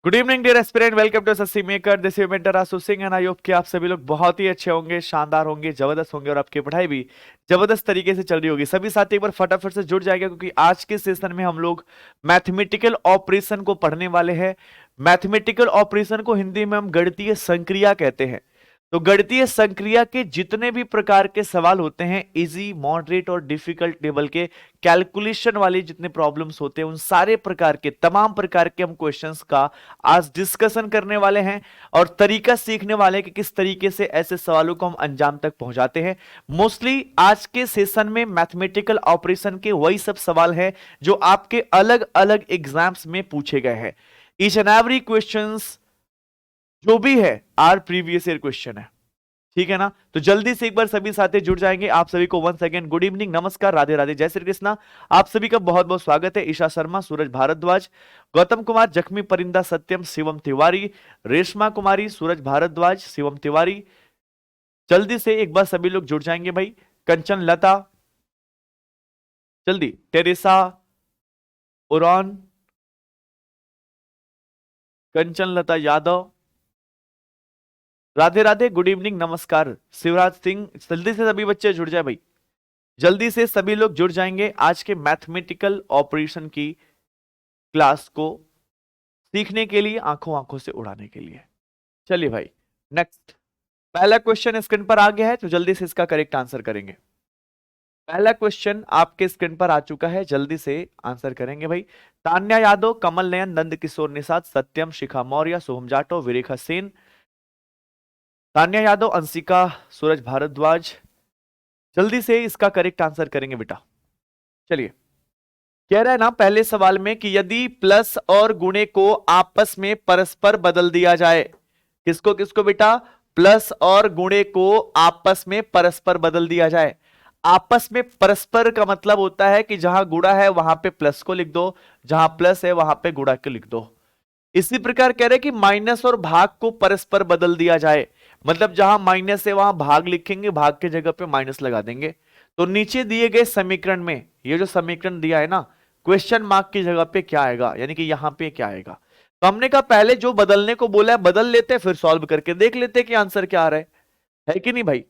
Good evening dear aspirant, welcome to SSC Maker. This is mentor Ashu Singh and I hope कि आप सभी लोग बहुत ही अच्छे होंगे, शानदार होंगे, जबरदस्त होंगे और आपकी पढ़ाई भी जबरदस्त तरीके से चल रही होगी। सभी साथी एक बार फटाफट से जुड़ जाएगा क्योंकि आज के सेशन में हम लोग मैथमेटिकल ऑपरेशन को पढ़ने वाले हैं। मैथमेटिकल ऑपरेशन को हिंदी में हम गणितीय संक्रिया कहते हैं। तो गणितीय संक्रिया के जितने भी प्रकार के सवाल होते हैं, इजी, मॉडरेट और डिफिकल्ट लेवल के कैलकुलेशन वाले जितने प्रॉब्लम्स होते हैं, उन सारे प्रकार के तमाम प्रकार के हम क्वेश्चंस का आज डिस्कशन करने वाले हैं और तरीका सीखने वाले हैं कि किस तरीके से ऐसे सवालों को हम अंजाम तक पहुंचाते हैं। मोस्टली आज के सेशन में मैथमेटिकल ऑपरेशन के वही सब सवाल हैं जो आपके अलग अलग एग्जाम्स में पूछे गए हैं। ईच एंड एवरी क्वेश्चंस जो भी है आर प्रीवियस ईयर क्वेश्चन है, ठीक है ना। तो जल्दी से एक बार सभी साथी जुड़ जाएंगे। आप सभी को वंस अगेन गुड इवनिंग, नमस्कार, राधे राधे, जय श्री कृष्णा। आप सभी का बहुत बहुत स्वागत है। ईशा शर्मा, सूरज भारद्वाज, गौतम कुमार, जख्मी परिंदा, सत्यम, शिवम तिवारी, रेशमा कुमारी, सूरज भारद्वाज, शिवम तिवारी। जल्दी से एक बार सभी लोग जुड़ जाएंगे भाई। कंचन लता, जल्दी, टेरेसा, उरान, कंचन लता यादव, राधे राधे, गुड इवनिंग, नमस्कार, शिवराज सिंह। जल्दी से सभी बच्चे जुड़ जाए भाई, जल्दी से सभी लोग जुड़ जाएंगे आज के मैथमेटिकल ऑपरेशन की क्लास को सीखने के लिए, आंखों आंखों से उड़ाने के लिए। चलिए भाई, नेक्स्ट पहला क्वेश्चन स्क्रीन पर आ गया है, तो जल्दी से इसका करेक्ट आंसर करेंगे। पहला क्वेश्चन आपके स्क्रीन पर आ चुका है, जल्दी से आंसर करेंगे भाई। तान्या यादव, कमल नयन, नंद किशोर निषाद, सत्यम, शिखा मौर्य, शुभम जाटव, विरेखा सेन, तान्या यादव, अंशिका, सूरज भारद्वाज। जल्दी से इसका करेक्ट आंसर करेंगे बेटा। चलिए, कह रहा है ना पहले सवाल में कि यदि प्लस और गुणे को आपस में परस्पर बदल दिया जाए, किसको किसको बेटा? प्लस और गुणे को आपस में परस्पर बदल दिया जाए। आपस में परस्पर का मतलब होता है कि जहां गुणा है वहां पे प्लस को लिख दो, जहां प्लस है वहां पे गुणा को लिख दो। इसी प्रकार कह रहे कि माइनस और भाग को परस्पर बदल दिया जाए, मतलब जहां माइनस है वहां भाग लिखेंगे, भाग के जगह पे माइनस लगा देंगे। तो नीचे दिए गए समीकरण में ये जो समीकरण दिया है ना, क्वेश्चन मार्क की जगह पे क्या आएगा, यानी कि यहां पे क्या आएगा। तो हमने कहा पहले जो बदलने को बोला है बदल लेते, फिर सॉल्व करके देख लेते कि आंसर क्या आ रहा है कि नहीं भाई।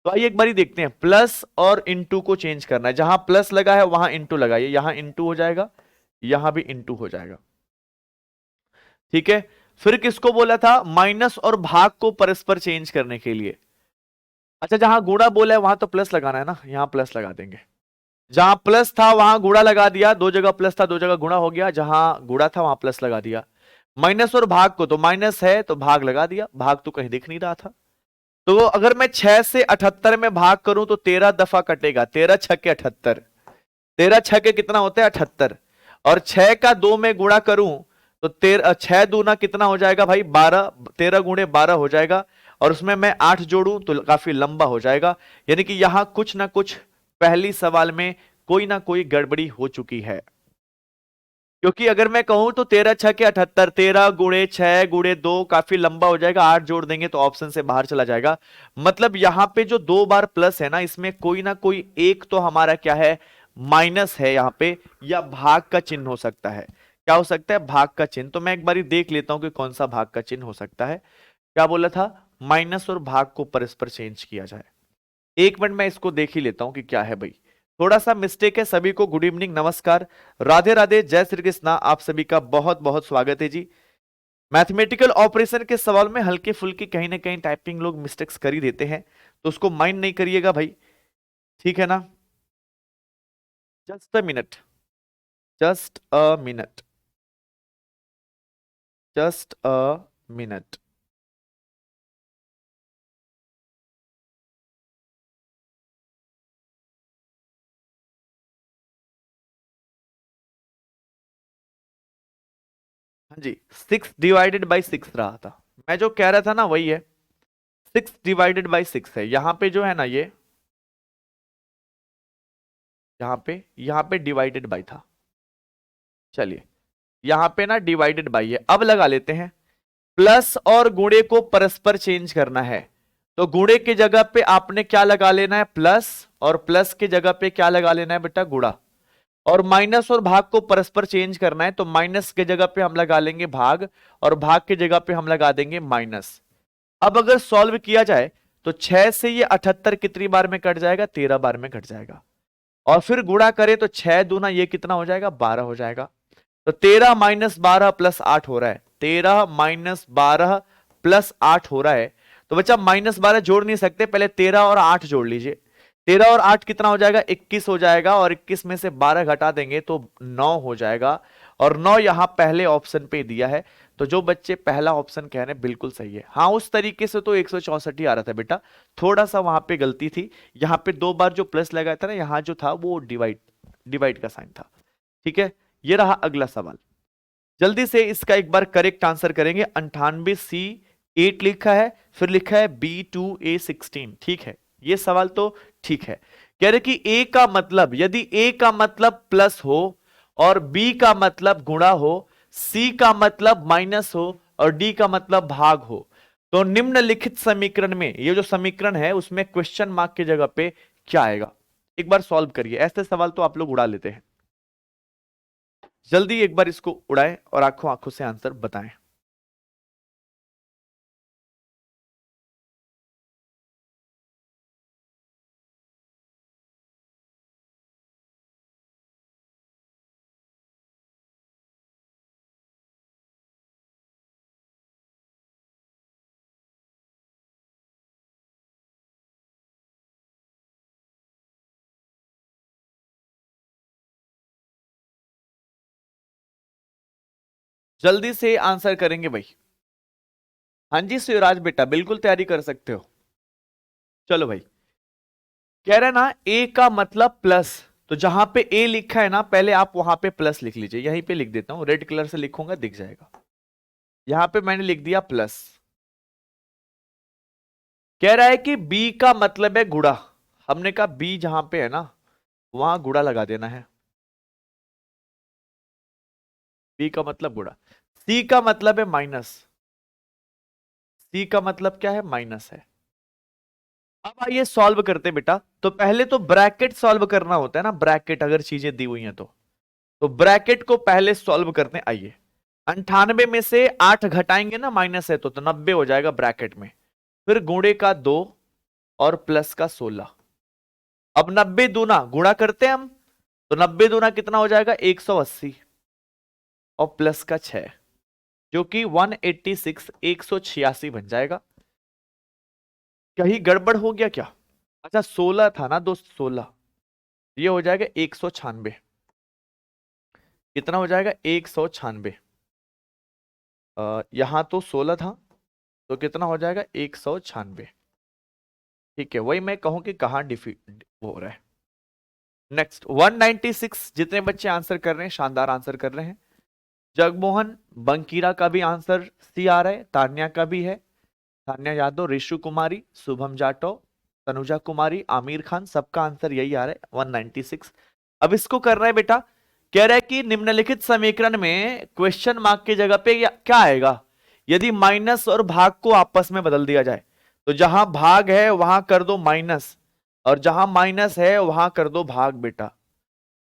तो आइए एक बारी देखते हैं। प्लस और इंटू को चेंज करना है, जहां प्लस लगा है वहां इंटू लगाइए, यहां इंटू हो जाएगा, यहां भी इंटू हो जाएगा, ठीक है। फिर किसको बोला था? माइनस और भाग को परस्पर चेंज करने के लिए। अच्छा, जहां गुणा बोला है वहां तो प्लस लगाना है ना, यहां प्लस लगा देंगे। जहां प्लस था वहां गुणा लगा दिया, दो जगह प्लस था दो जगह गुणा हो गया, जहां गुणा था वहां प्लस लगा दिया। माइनस और भाग को, तो माइनस है तो भाग लगा दिया, भाग तो कहीं दिख नहीं रहा था। तो अगर मैं 6 से 78 में भाग करूं तो 13 दफा कटेगा, 13 छक्के 78, 13 छक्के कितना होता है? 78। और 6 का 2 में गुणा करूं तो 13, 6 दूना कितना हो जाएगा भाई? 12, 13 गुणे 12 हो जाएगा। और उसमें मैं 8 जोड़ूं तो काफी लंबा हो जाएगा। यानी कि यहां कुछ ना कुछ पहली सवाल में कोई ना कोई गड़बड़ी हो चुकी है, क्योंकि अगर मैं कहूं तो 13 छक्के 78, 13 गुणे 6 गुणे 2 काफी लंबा हो जाएगा, 8 जोड़ देंगे तो ऑप्शन से बाहर चला जाएगा। मतलब यहां पे जो 2 बार प्लस है ना, इसमें कोई ना कोई एक तो हमारा क्या है? माइनस है यहां पे, या भाग का चिन्ह हो सकता है। क्या हो सकता है? भाग का चिन्ह। तो मैं एक बार देख लेता हूं कि कौन सा भाग का चिन्ह हो सकता है। क्या बोला था? माइनस और भाग को परस्पर चेंज किया जाए। एक मिनट मैं इसको देख ही लेता हूं कि क्या है भाई। थोड़ा सा मिस्टेक है। सभी को गुड इवनिंग, नमस्कार, राधे राधे, जय श्री कृष्णा। आप सभी का बहुत बहुत स्वागत है जी। मैथमेटिकल ऑपरेशन के सवाल में हल्के फुल्के कहीं ना कहीं टाइपिंग लोग मिस्टेक्स कर ही देते हैं, तो उसको माइंड नहीं करिएगा भाई, ठीक है ना। Just a minute, just a minute, just a minute. हाँ जी, 6/6 रहा था। मैं जो कह रहा था ना वही है, 6/6 है। यहां पे जो है ना, ये यहां पे डिवाइडेड बाई था। चलिए, यहां पे ना डिवाइडेड बाई है। अब लगा लेते हैं। प्लस और गुणे को परस्पर चेंज करना है, तो गुणे की जगह पे आपने क्या लगा लेना है? प्लस, और प्लस की जगह पे क्या लगा लेना है बेटा? गुणा। और माइनस और भाग को परस्पर चेंज करना है, तो माइनस के जगह पे हम लगा लेंगे भाग और भाग के जगह पे हम लगा देंगे माइनस। अब अगर सॉल्व किया जाए तो 6 से ये 78 कितनी बार में कट जाएगा, 13 बार में कट जाएगा। और फिर गुणा करें तो 6 दूना ये कितना हो जाएगा, 12 हो जाएगा। तो 13 माइनस 12 प्लस 8 हो रहा है, 13 माइनस 12 प्लस 8 हो रहा है। तो बच्चा माइनस 12 जोड़ नहीं सकते, पहले 13 और 8 जोड़ लीजिए। 13 और 8 कितना हो जाएगा, 21 हो जाएगा, और 21 में से 12 घटा देंगे तो 9 हो जाएगा। और 9 यहां पहले ऑप्शन पे दिया है, तो जो बच्चे पहला ऑप्शन कह रहे हैं बिल्कुल सही है। हाँ, उस तरीके से तो 164 ही आ रहा था बेटा, थोड़ा सा वहां पे गलती थी। यहां पे 2 बार जो प्लस लगाया था ना, यहां जो था वो डिवाइड का साइन था। ठीक है, ये रहा अगला सवाल। जल्दी से इसका एक बार करेक्ट आंसर करेंगे। 98C8 लिखा है, फिर लिखा है B2A16। ठीक है, ये सवाल तो ठीक है। कह रहे कि A का मतलब, यदि A का मतलब प्लस हो और B का मतलब गुणा हो, C का मतलब माइनस हो और D का मतलब भाग हो, तो निम्नलिखित समीकरण में, ये जो समीकरण है उसमें क्वेश्चन मार्क की जगह पे क्या आएगा। एक बार सॉल्व करिए, ऐसे सवाल तो आप लोग उड़ा लेते हैं। जल्दी एक बार इसको उड़ाएं और आंखों आंखों से आंसर बताएं। जल्दी से आंसर करेंगे भाई। हाँ जी शिवराज बेटा, बिल्कुल तैयारी कर सकते हो। चलो भाई, कह रहे ना ए का मतलब प्लस, तो जहां पे ए लिखा है ना, पहले आप वहां पे प्लस लिख लीजिए। यहीं पे लिख देता हूं, रेड कलर से लिखूंगा, दिख जाएगा। यहां पे मैंने लिख दिया प्लस। कह रहा है कि बी का मतलब है गुणा। हमने कहा बी जहां पे है ना, वहां गुणा लगा देना है। बी का मतलब गुणा। सी का मतलब है माइनस। सी का मतलब क्या है, माइनस है। अब आइए सॉल्व करते हैं बेटा। तो पहले तो ब्रैकेट सॉल्व करना होता है ना, ब्रैकेट अगर चीजें दी हुई हैं तो ब्रैकेट को पहले सॉल्व करते हैं। आइए, 98 में से 8 घटाएंगे ना, माइनस है तो 90 हो जाएगा ब्रैकेट में। फिर गुणे का 2 और प्लस का 16। अब 90 दूना गुणा करते हैं हम, तो 90 दूना कितना हो जाएगा, 180 और प्लस का 6, जो कि 186, 186 बन जाएगा। कहीं गड़बड़ हो गया क्या? अच्छा 16 था ना दोस्त, 16, ये हो जाएगा 196। कितना हो जाएगा, 196। यहां तो 16 था, तो कितना हो जाएगा, 196। ठीक है, वही मैं कहूं कि कहां डिफीट हो रहा है। नेक्स्ट 196, जितने बच्चे आंसर कर रहे हैं शानदार आंसर कर रहे हैं। जगमोहन बंकीरा का भी आंसर सी आ रहा है, तान्या का भी है, तान्या यादव, रिशु कुमारी, शुभम जाटव, तनुजा कुमारी, आमिर खान, सबका आंसर यही आ रहा है 196। अब इसको कर रहा है बेटा, कह रहा है कि निम्नलिखित समीकरण में क्वेश्चन मार्क की जगह पे क्या आएगा यदि माइनस और भाग को आपस में बदल दिया जाए। तो जहां भाग है वहां कर दो माइनस, और जहां माइनस है वहां कर दो भाग बेटा।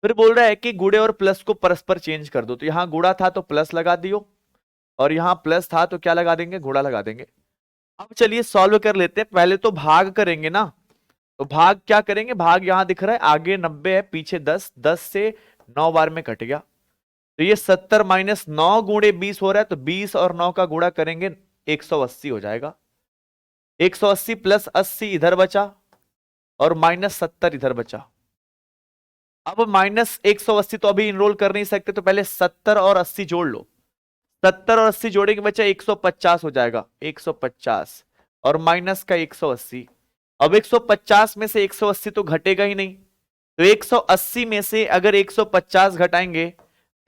फिर बोल रहा है कि गुणे और प्लस को परस्पर चेंज कर दो, तो यहां गुणा था तो प्लस लगा दियो, और यहां प्लस था तो क्या लगा देंगे, गुणा लगा देंगे। अब चलिए सॉल्व कर लेते हैं। पहले तो भाग करेंगे ना, तो भाग क्या करेंगे, भाग यहां दिख रहा है, आगे 90 है पीछे 10, 10 से 9 बार में कट गया, तो ये 70 माइनस 9 गुणे 20 हो रहा है, तो 20 और 9 का गुणा करेंगे 180 हो जाएगा। 180 प्लस 80 इधर बचा, और माइनस 70 इधर बचा। अब माइनस 180 तो अभी इनरोल कर नहीं सकते, तो पहले 70 और 80 जोड़ लो। 70 और 80 जोड़ेंगे बच्चा 150 हो जाएगा, 150 और माइनस का 180। अब 150 में से 180 तो घटेगा ही नहीं, तो 180 में से अगर 150 घटाएंगे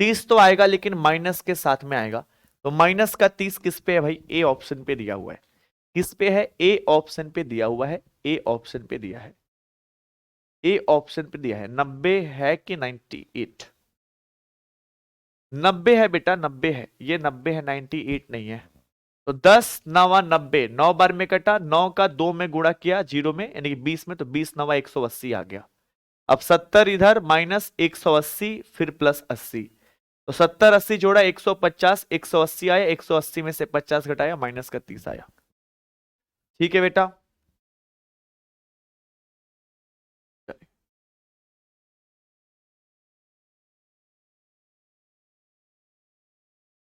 30 तो आएगा, लेकिन माइनस के साथ में आएगा। तो माइनस का 30 किस पे है भाई, ए ऑप्शन पे दिया हुआ है। किस पे है, ए ऑप्शन पे दिया हुआ है, ए ऑप्शन पे दिया है, ए ऑप्शन पे दिया है। 90 है कि 98? 90 है बेटा, 90 है, ये 90 है, 98 नहीं है। तो 10 नवा 90, 9 बार में कटा, 9 का 2 में गुणा किया जीरो में, यानी कि 20 में, तो 20 नवा 180 आ गया। अब 70 इधर माइनस 180 फिर प्लस 80, तो 70 80 जोड़ा 150, 180 आया, 180 में से 50 घटाया माइनस का 30 आया। ठीक है बेटा,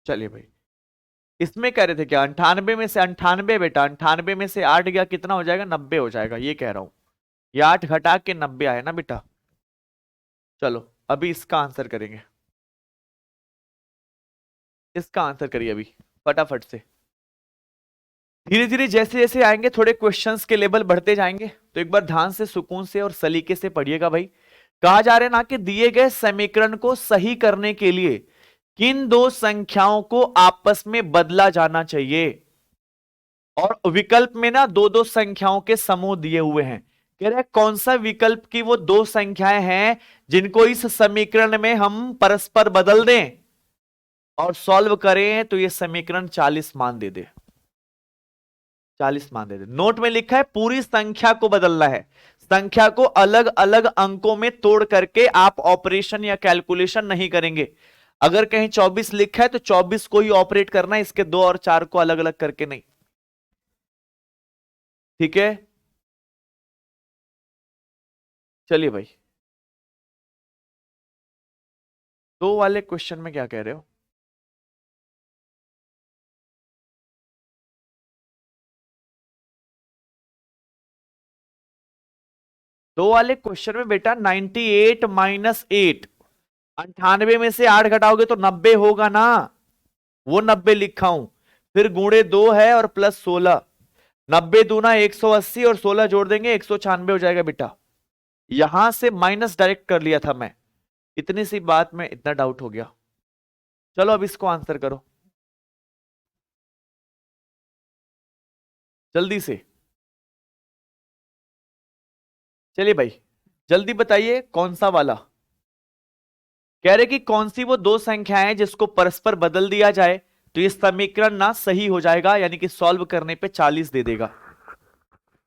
चलिए भाई, इसमें कह रहे थे क्या 98 में से 98 बेटा, 98 में से 8 गया कितना हो जाएगा, 90 हो जाएगा, ये कह रहा हूं। ये 8 घटा के 90 आया ना बेटा। चलो अभी इसका आंसर करेंगे, इसका आंसर करिए अभी फटाफट से। धीरे धीरे जैसे जैसे आएंगे थोड़े क्वेश्चंस के लेवल बढ़ते जाएंगे, तो एक बार ध्यान से सुकून से और सलीके से पढ़िएगा भाई। कहा जा रहा है ना कि दिए गए समीकरण को सही करने के लिए किन दो संख्याओं को आपस में बदला जाना चाहिए, और विकल्प में ना दो दो संख्याओं के समूह दिए हुए हैं। कह रहे कौन सा विकल्प की वो दो संख्याएं हैं जिनको इस समीकरण में हम परस्पर बदल दें और सॉल्व करें तो ये समीकरण 40 मान दे दे, 40 मान दे दे। नोट में लिखा है पूरी संख्या को बदलना है, संख्या को अलग अलग अंकों में तोड़ करके आप ऑपरेशन या कैलकुलेशन नहीं करेंगे। अगर कहीं 24 लिखा है तो 24 को ही ऑपरेट करना है, इसके 2 और 4 को अलग अलग करके नहीं। ठीक है, चलिए भाई, दो वाले क्वेश्चन में क्या कह रहे हो? दो वाले क्वेश्चन में बेटा 98 माइनस 8, 98 में से 8 घटाओगे तो 90 होगा ना, वो 90 लिखा हूं। फिर गुणे 2 है और प्लस 16, 90 दूना 180 और 16 जोड़ देंगे 196 हो जाएगा बेटा। यहां से माइनस डायरेक्ट कर लिया था मैं, इतनी सी बात में इतना डाउट हो गया। चलो अब इसको आंसर करो जल्दी से। चलिए भाई जल्दी बताइए कौन सा वाला। कह रहे कि कौन सी वो दो संख्याएं हैं जिसको परस्पर बदल दिया जाए तो ये समीकरण ना सही हो जाएगा, यानी कि सॉल्व करने पे 40 दे देगा।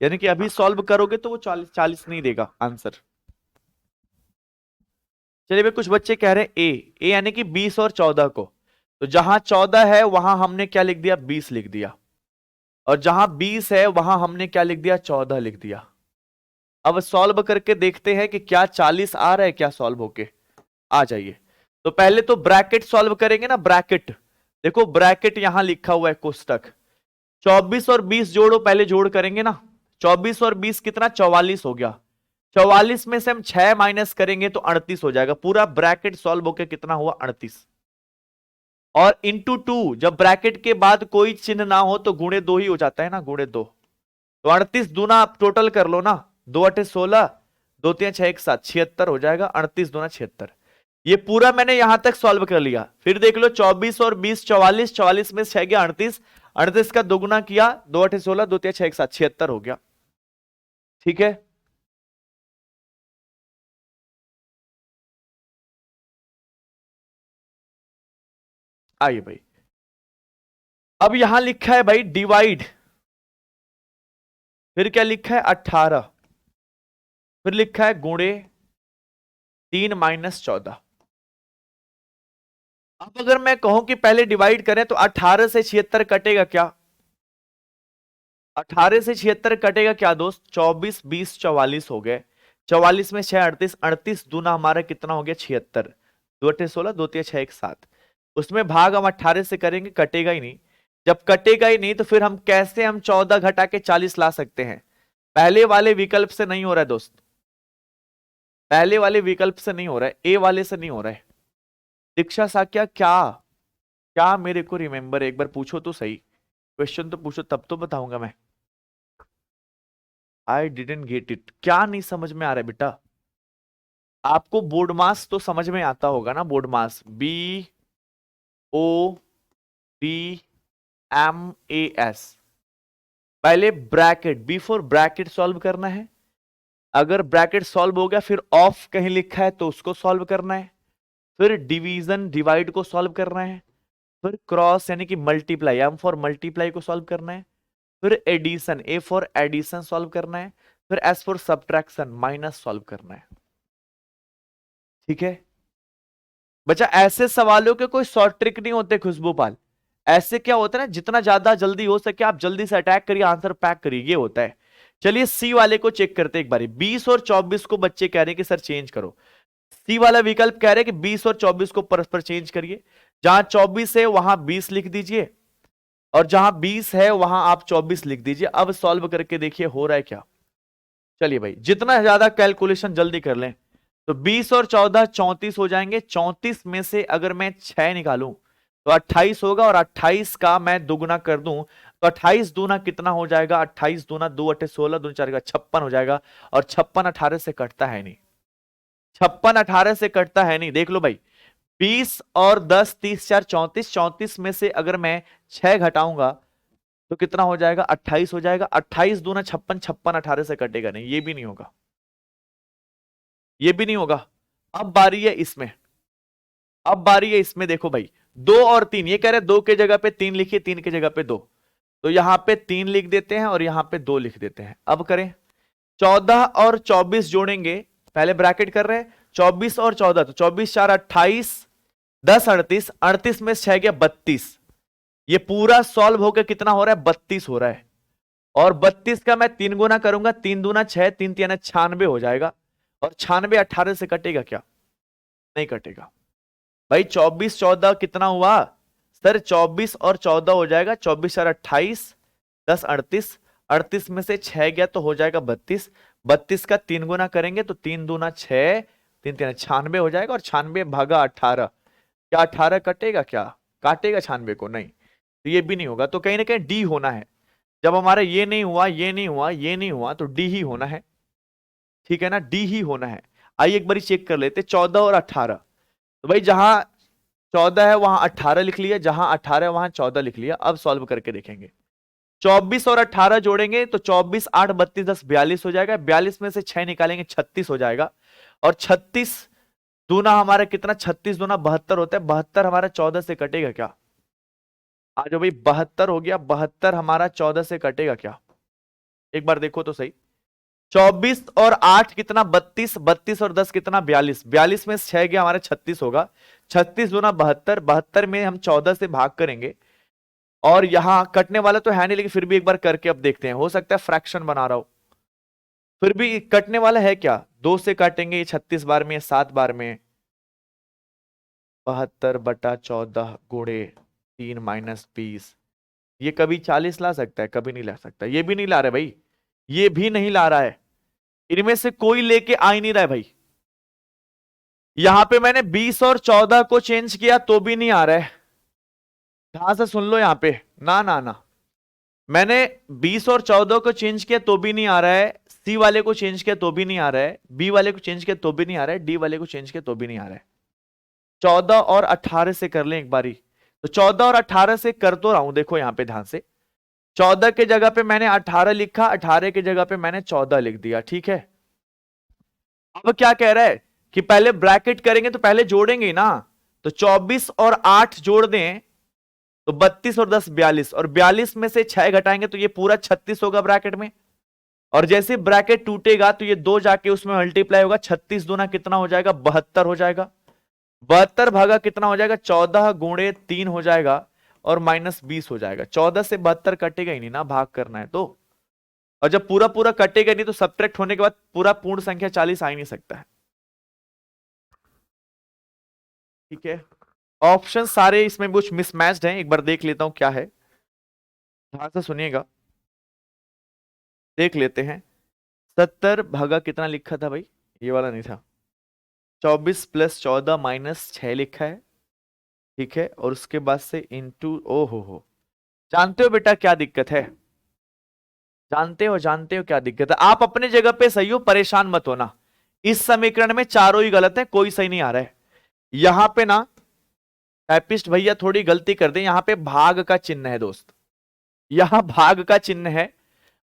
यानी कि अभी सॉल्व करोगे तो वो 40 नहीं देगा आंसर। चलिए भाई, कुछ बच्चे कह रहे हैं ए यानी कि 20 और 14 को, तो जहां 14 है वहां हमने क्या लिख दिया, 20 लिख दिया, और जहां 20 है वहां हमने क्या लिख दिया, 14 लिख दिया। अब सॉल्व करके देखते हैं कि क्या 40 आ रहा है क्या सॉल्व होके, आ जाइए। तो पहले तो ब्रैकेट सॉल्व करेंगे ना, ब्रैकेट देखो, ब्रैकेट यहां लिखा हुआ है कोष्टक, 24 और 20 जोड़ो, पहले जोड़ करेंगे ना, 24 और 20 कितना, 44 हो गया। 44 में से हम 6 माइनस करेंगे तो 38 हो जाएगा। पूरा ब्रैकेट सॉल्व होके कितना हुआ, 38। और इंटू 2, जब ब्रैकेट के बाद कोई चिन्ह ना हो तो गुणे 2 ही हो जाता है ना, गुणे 2, तो 38 दूना आप टोटल कर लो ना, 2 8 16, 2 3 6 1 7, 76 हो जाएगा, 38 दूना 76। ये पूरा मैंने यहां तक सॉल्व कर लिया। फिर देख लो 24 और 20 44, 44 में 6 गया 38, 38 का दोगुना किया, 2 8 16, 2 3 6 1 7, 76 हो गया। ठीक है, आइए भाई, अब यहां लिखा है भाई डिवाइड, फिर क्या लिखा है 18, फिर लिखा है गुणे 3 माइनस 14। अब अगर मैं कहूं कि पहले डिवाइड करें तो 18 से 76 कटेगा क्या, 18 से 76 कटेगा क्या दोस्त, 24 20 44 हो गए, 44 में 6 38, 38 दूना हमारा कितना हो गया, 76, 2 8 16, 2 3 6 1 7। उसमें भाग हम 18 से करेंगे, कटेगा ही नहीं। जब कटेगा ही नहीं तो फिर हम कैसे, हम 14 घटा के 40 ला सकते हैं, पहले वाले विकल्प से नहीं हो रहा है दोस्त, पहले वाले विकल्प से नहीं हो रहा है, ए वाले से नहीं हो रहा है। दीक्षा साक्या क्या, क्या मेरे को रिमेंबर, एक बार पूछो तो सही, क्वेश्चन तो पूछो तब तो बताऊंगा मैं। आई डिडेंट गेट इट, क्या नहीं समझ में आ रहा है बेटा? आपको बोर्ड मास तो समझ में आता होगा ना, बोर्ड मास BODMAS, पहले ब्रैकेट, बिफोर ब्रैकेट सॉल्व करना है, अगर ब्रैकेट सॉल्व हो गया फिर ऑफ कहीं लिखा है तो उसको सॉल्व करना है, फिर डिवीजन डिवाइड को सॉल्व करना है, फिर क्रॉस यानी कि मल्टीप्लाई, एम फॉर मल्टीप्लाई को सॉल्व करना है, फिर addition, A for addition solve करना है, फिर S for subtraction minus solve करना है। ठीक है बच्चा, ऐसे सवालों के कोई शॉर्ट ट्रिक नहीं होते खुशबू पाल। ऐसे क्या होता है ना, जितना ज्यादा जल्दी हो सके आप जल्दी से अटैक करिए, आंसर पैक करिए, ये होता है। चलिए सी वाले को चेक करते एक बारी। 20 और 24 को बच्चे कह रहे हैं कि सर चेंज करो। सी वाला विकल्प कह रहे हैं कि 20 और 24 को परस्पर चेंज करिए। जहां 24 है वहां 20 लिख दीजिए, और जहां 20 है वहां आप 24 लिख दीजिए। अब सॉल्व करके देखिए हो रहा है क्या। चलिए भाई, जितना ज्यादा कैलकुलेशन जल्दी कर लें। तो 20 और 14 34 हो जाएंगे। 34 में से अगर मैं 6 निकालूं तो 28 होगा, और 28 का मैं दुगुना कर दूं तो 28 दूना कितना हो जाएगा, 28 दूना 2 8 16 2 4 56 हो जाएगा। और 56 18 से कटता है नहीं, 56 18 से कटता है नहीं। देख लो भाई, 20 और 10 30 4 34, 34 में से अगर मैं 6 घटाऊंगा तो कितना हो जाएगा, 28 हो जाएगा। 28 दूना 56, 56 18 से कटेगा नहीं, ये भी नहीं होगा, ये भी नहीं होगा। अब बारी है इसमें, अब बारी है इसमें। देखो भाई, 2 और 3, ये कह रहे 2 के जगह पे 3 लिखिए, 3 के जगह पे 2, तो यहां पे 3 लिख देते हैं और यहां पे 2 लिख देते हैं। अब करें, 14 और 24 जोड़ेंगे, पहले ब्रैकेट कर रहे हैं। 24 और 14 तो 24 4 28, 10 38, 38 में 6 गया 32। ये पूरा सॉल्व होकर कितना हो रहा है, 32 हो रहा है। और 32 का मैं 3 गुना करूंगा, 3 दूना 6, 3 3 96 हो जाएगा। और 96 18 से कटेगा क्या, नहीं कटेगा भाई। 24 14 कितना हुआ सर, 24 और 14 हो जाएगा, 24 4 28, 10 38, 38 में से 6 गया तो हो जाएगा 32। 32 का 3 गुना करेंगे तो 3 दूना 6, 3 3 96 हो जाएगा। और 96 भागा 18, क्या 18 कटेगा, क्या काटेगा 96 को, नहीं, तो ये भी नहीं होगा। तो कहीं ना कहीं डी होना है। जब हमारा ये नहीं हुआ, ये नहीं हुआ, ये नहीं हुआ, तो डी ही होना है, ठीक है ना, डी ही होना है। आइए एक बार चेक कर लेते, 14 और 18। तो भाई जहां 14 है वहां 18 लिख लिया, जहां 18 है वहां 14 लिख लिया। अब सॉल्व करके देखेंगे। 24 और 18 जोड़ेंगे तो 24 8 32 10 42 हो जाएगा। 42 में से 6 निकालेंगे 36 हो जाएगा। और 36 दूना हमारा कितना, 36 दूना 72 होता है। 72 हमारा 14 से कटेगा क्या, आ जाओ भाई, 72 हो गया। 72 हमारा 14 से कटेगा क्या, एक बार देखो तो सही। 24 और 8 कितना, 32, 32 और 10 कितना, 42, 42 में 6 गया हमारा 36 होगा। 36 दूना 72, 72 में हम 14 से भाग करेंगे। और यहां कटने वाला तो है नहीं, लेकिन फिर भी एक बार करके अब देखते हैं, हो सकता है फ्रैक्शन बना रहा हो, फिर भी कटने वाला है क्या। 2 से काटेंगे, 36 बार में, 7 बार में, 72/14 गुणे 3 माइनस 20। ये कभी 40 ला सकता है, कभी नहीं ला सकता। ये भी नहीं ला रहा भाई, ये भी नहीं ला रहा है, इनमें से कोई लेके आ ही नहीं रहा है भाई। यहां पे मैंने 20 और 14 को चेंज किया तो भी नहीं आ रहा है। ध्यान से सुन लो, यहां पे ना ना ना, मैंने 20 और 14 को चेंज किया तो भी नहीं आ रहा है। सी वाले को चेंज किया तो भी नहीं आ रहा है। बी वाले को चेंज किया तो भी नहीं आ रहा है। डी वाले को चेंज किया तो भी नहीं आ रहा है। 14 और 18 से कर लें एक बारी। तो 14 और 18 से कर तो रहा हूं, देखो यहां पे ध्यान से। 14 के जगह पे मैंने 18 लिखा, 18 के जगह पे मैंने 14 लिख दिया, ठीक है। अब क्या कह रहा है कि पहले ब्रैकेट करेंगे तो पहले जोड़ेंगे ना। तो 24 और 8 जोड़ दें तो 32 और 10 42, और 42 में से 6 घटाएंगे तो ये पूरा 36 होगा ब्रैकेट में। और जैसे ब्रैकेट टूटेगा तो ये 2 जाके उसमें मल्टीप्लाई होगा। 36 दूना कितना हो जाएगा, 72 हो जाएगा। 72 भागा कितना हो जाएगा, 14 गुणे 3 हो जाएगा। और माइनस 20 हो जाएगा। 14 से 72 कटेगा ही नहीं ना, भाग करना है तो। और जब पूरा पूरा कटेगा नहीं तो सब्ट्रैक्ट होने के बाद पूरा पूर्ण संख्या 40 आ ही नहीं सकता है, ठीक है। ऑप्शन सारे इसमें कुछ मिसमैच्ड हैं, एक बार देख लेता हूं क्या है, ध्यान से सुनिएगा, देख लेते हैं। 70 भागा कितना लिखा था भाई, ये वाला नहीं था। 24 + 14 - 6 लिखा है, ठीक है। और उसके बाद से इंटू, ओ हो, जानते हो बेटा क्या दिक्कत है, जानते हो क्या दिक्कत है। आप अपने जगह पे सही हो, परेशान मत होना। इस समीकरण में चारों ही गलत है, कोई सही नहीं आ रहा है। यहां पे ना टाइपिस्ट भैया थोड़ी गलती कर दें, यहां पे भाग का चिन्ह है दोस्त, यहां भाग का चिन्ह है।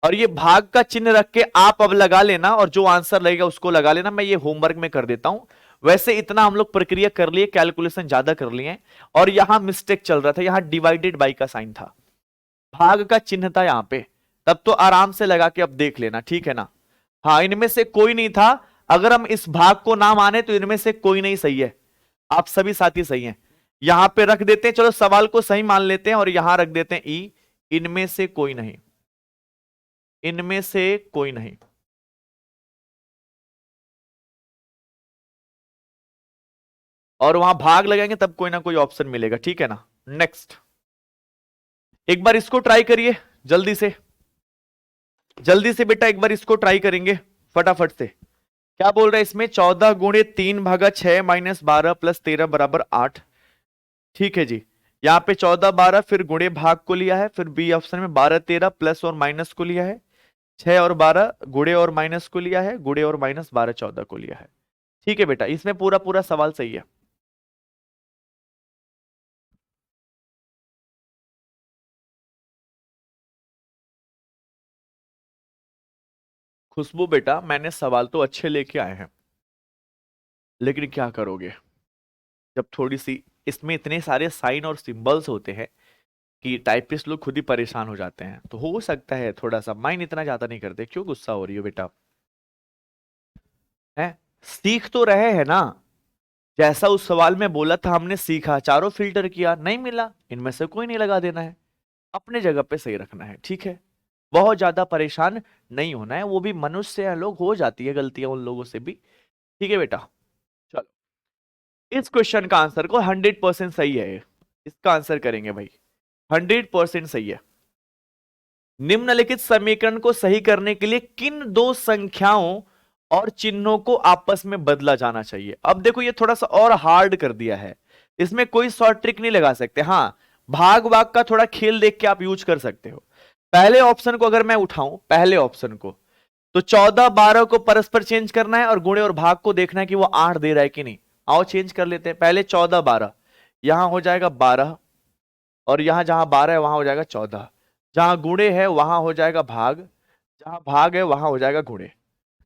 और ये भाग का चिन्ह रख के आप अब लगा लेना, और जो आंसर लगेगा उसको लगा लेना। मैं ये होमवर्क में कर देता हूं। वैसे इतना हम लोग प्रक्रिया कर लिए, कैलकुलेशन ज्यादा कर लिए। और यहां मिस्टेक चल रहा था, यहां डिवाइडेड बाई का साइन था, भाग का चिन्ह था यहां पे। तब तो आराम से लगा के अब देख लेना, ठीक है ना। हाँ, इनमें से कोई नहीं था, अगर हम इस भाग को ना माने तो इनमें से कोई नहीं सही है, आप सभी साथी सही हैं। यहां पे रख देते हैं, चलो सवाल को सही मान लेते हैं और यहां रख देते हैं ई, इनमें से कोई नहीं, इनमें से कोई नहीं। और वहां भाग लगाएंगे तब कोई ना कोई ऑप्शन मिलेगा, ठीक है ना। नेक्स्ट, एक बार इसको ट्राई करिए जल्दी से, जल्दी से बेटा एक बार इसको ट्राई करेंगे फटाफट से। क्या बोल रहे हैं इसमें, 14 गुणे 3/6 माइनस 12 प्लस 13 बराबर 8। ठीक है जी, यहाँ पे 14 12 फिर गुणे भाग को लिया है, फिर बी ऑप्शन में 12 13 प्लस और माइनस को लिया है, 6 और 12 गुणे और माइनस को लिया है, गुणे और माइनस 12 14 को लिया है। ठीक है बेटा, इसमें पूरा पूरा सवाल सही है। खुशबू बेटा मैंने सवाल तो अच्छे लेके आए हैं, लेकिन क्या करोगे, जब थोड़ी सी इसमें इतने सारे साइन और सिंबल्स होते हैं कि टाइपिस्ट लोग खुद ही परेशान हो जाते हैं। तो हो सकता है थोड़ा सा माइंड इतना ज्यादा नहीं करते। क्यों गुस्सा हो रही हो बेटा, है सीख तो रहे हैं ना। जैसा उस सवाल में बोला था हमने सीखा, चारों फिल्टर किया, नहीं मिला, इनमें से कोई नहीं लगा देना है, अपने जगह पे सही रखना है। ठीक है, बहुत ज्यादा परेशान नहीं होना है, वो भी मनुष्य है लोग, हो जाती है गलतियां उन लोगों से भी। ठीक है बेटा, चलो इस क्वेश्चन का आंसर को 100% सही है, इसका आंसर करेंगे भाई, 100% सही है। निम्नलिखित समीकरण को सही करने के लिए किन दो संख्याओं और चिन्हों को आपस में बदला जाना चाहिए। अब देखो ये थोड़ा सा और हार्ड कर दिया है, इसमें कोई शॉर्ट ट्रिक नहीं लगा सकते। हाँ, भाग भाग का थोड़ा खेल देख के आप यूज कर सकते हो। पहले ऑप्शन को अगर मैं उठाऊं, पहले ऑप्शन को, तो 14 12 को परस्पर चेंज करना है और गुणे और भाग को देखना है कि वो 8 दे रहा है कि नहीं। आओ चेंज कर लेते हैं। पहले 14 12, यहां हो जाएगा 12, और यहां जहां 12 है वहां हो जाएगा 14, जहां गुणे है वहां हो जाएगा भाग, जहां भाग है वहां हो जाएगा गुणे।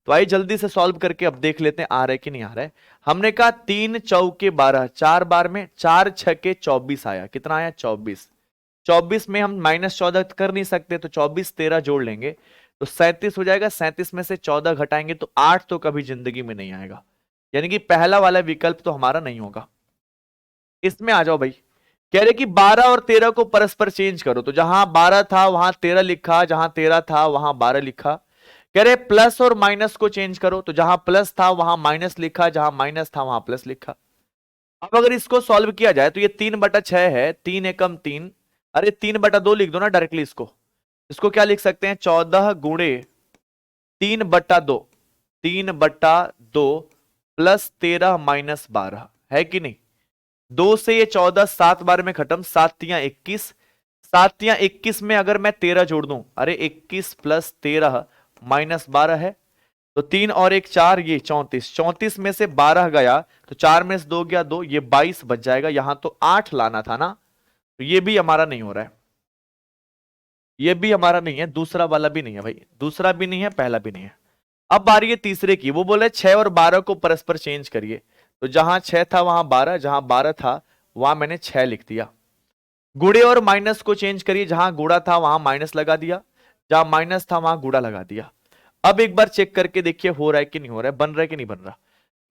तो आइए जल्दी से सॉल्व करके अब देख लेते हैं आ रहा है कि नहीं आ रहा है। हमने कहा 3 चौके 12, 4 बार में 4 छके 24 आया, कितना आया 24। 24 में हम -14 कर नहीं सकते, तो 24 13 जोड़ लेंगे तो 37 हो जाएगा। 37 में से 14 घटाएंगे तो 8 तो कभी जिंदगी में नहीं आएगा, यानी कि पहला वाला विकल्प तो हमारा नहीं होगा। इसमें आ जाओ भाई, कह रहे कि 12 और 13 को परस्पर चेंज करो, तो जहां 12 था वहां 13 लिखा, जहां 13 था वहां 12 लिखा। कह रहे प्लस और माइनस को चेंज करो, तो जहां प्लस था वहां माइनस लिखा, जहां माइनस था वहां प्लस लिखा। अब अगर इसको सॉल्व किया जाए तो ये 3/6 है, 3 एकम 3, अरे 3/2 लिख दो ना डायरेक्टली। इसको इसको क्या लिख सकते हैं, 14 गुणे 3/2, 3/2 प्लस 13 माइनस 12 है कि नहीं। 2 से ये 14 7 बार में खत्म, 7 तियां 21, 7 तियां 21 में अगर मैं 13 जोड़ दूं, अरे 21 प्लस 13 माइनस 12 है, तो 3 और 1 4, ये 34, 34 में से 12 गया तो 4 में से 2 गया 2, ये 22 बच जाएगा। यहां तो 8 लाना था ना, तो ये भी हमारा नहीं हो रहा है, ये भी हमारा नहीं है, दूसरा वाला भी नहीं है भाई, दूसरा भी नहीं है पहला भी नहीं है। अब बारी है तीसरे की, वो बोले 6 और 12 को परस्पर चेंज करिए, तो जहां 6 था वहां 12, जहां 12 था वहां मैंने 6 लिख दिया। गुणे और माइनस को चेंज करिए, जहां गुणा था वहां माइनस लगा दिया, जहां माइनस था वहां गुणा लगा दिया। अब एक बार चेक करके देखिए हो रहा है कि नहीं हो रहा है, बन रहा है कि नहीं बन रहा।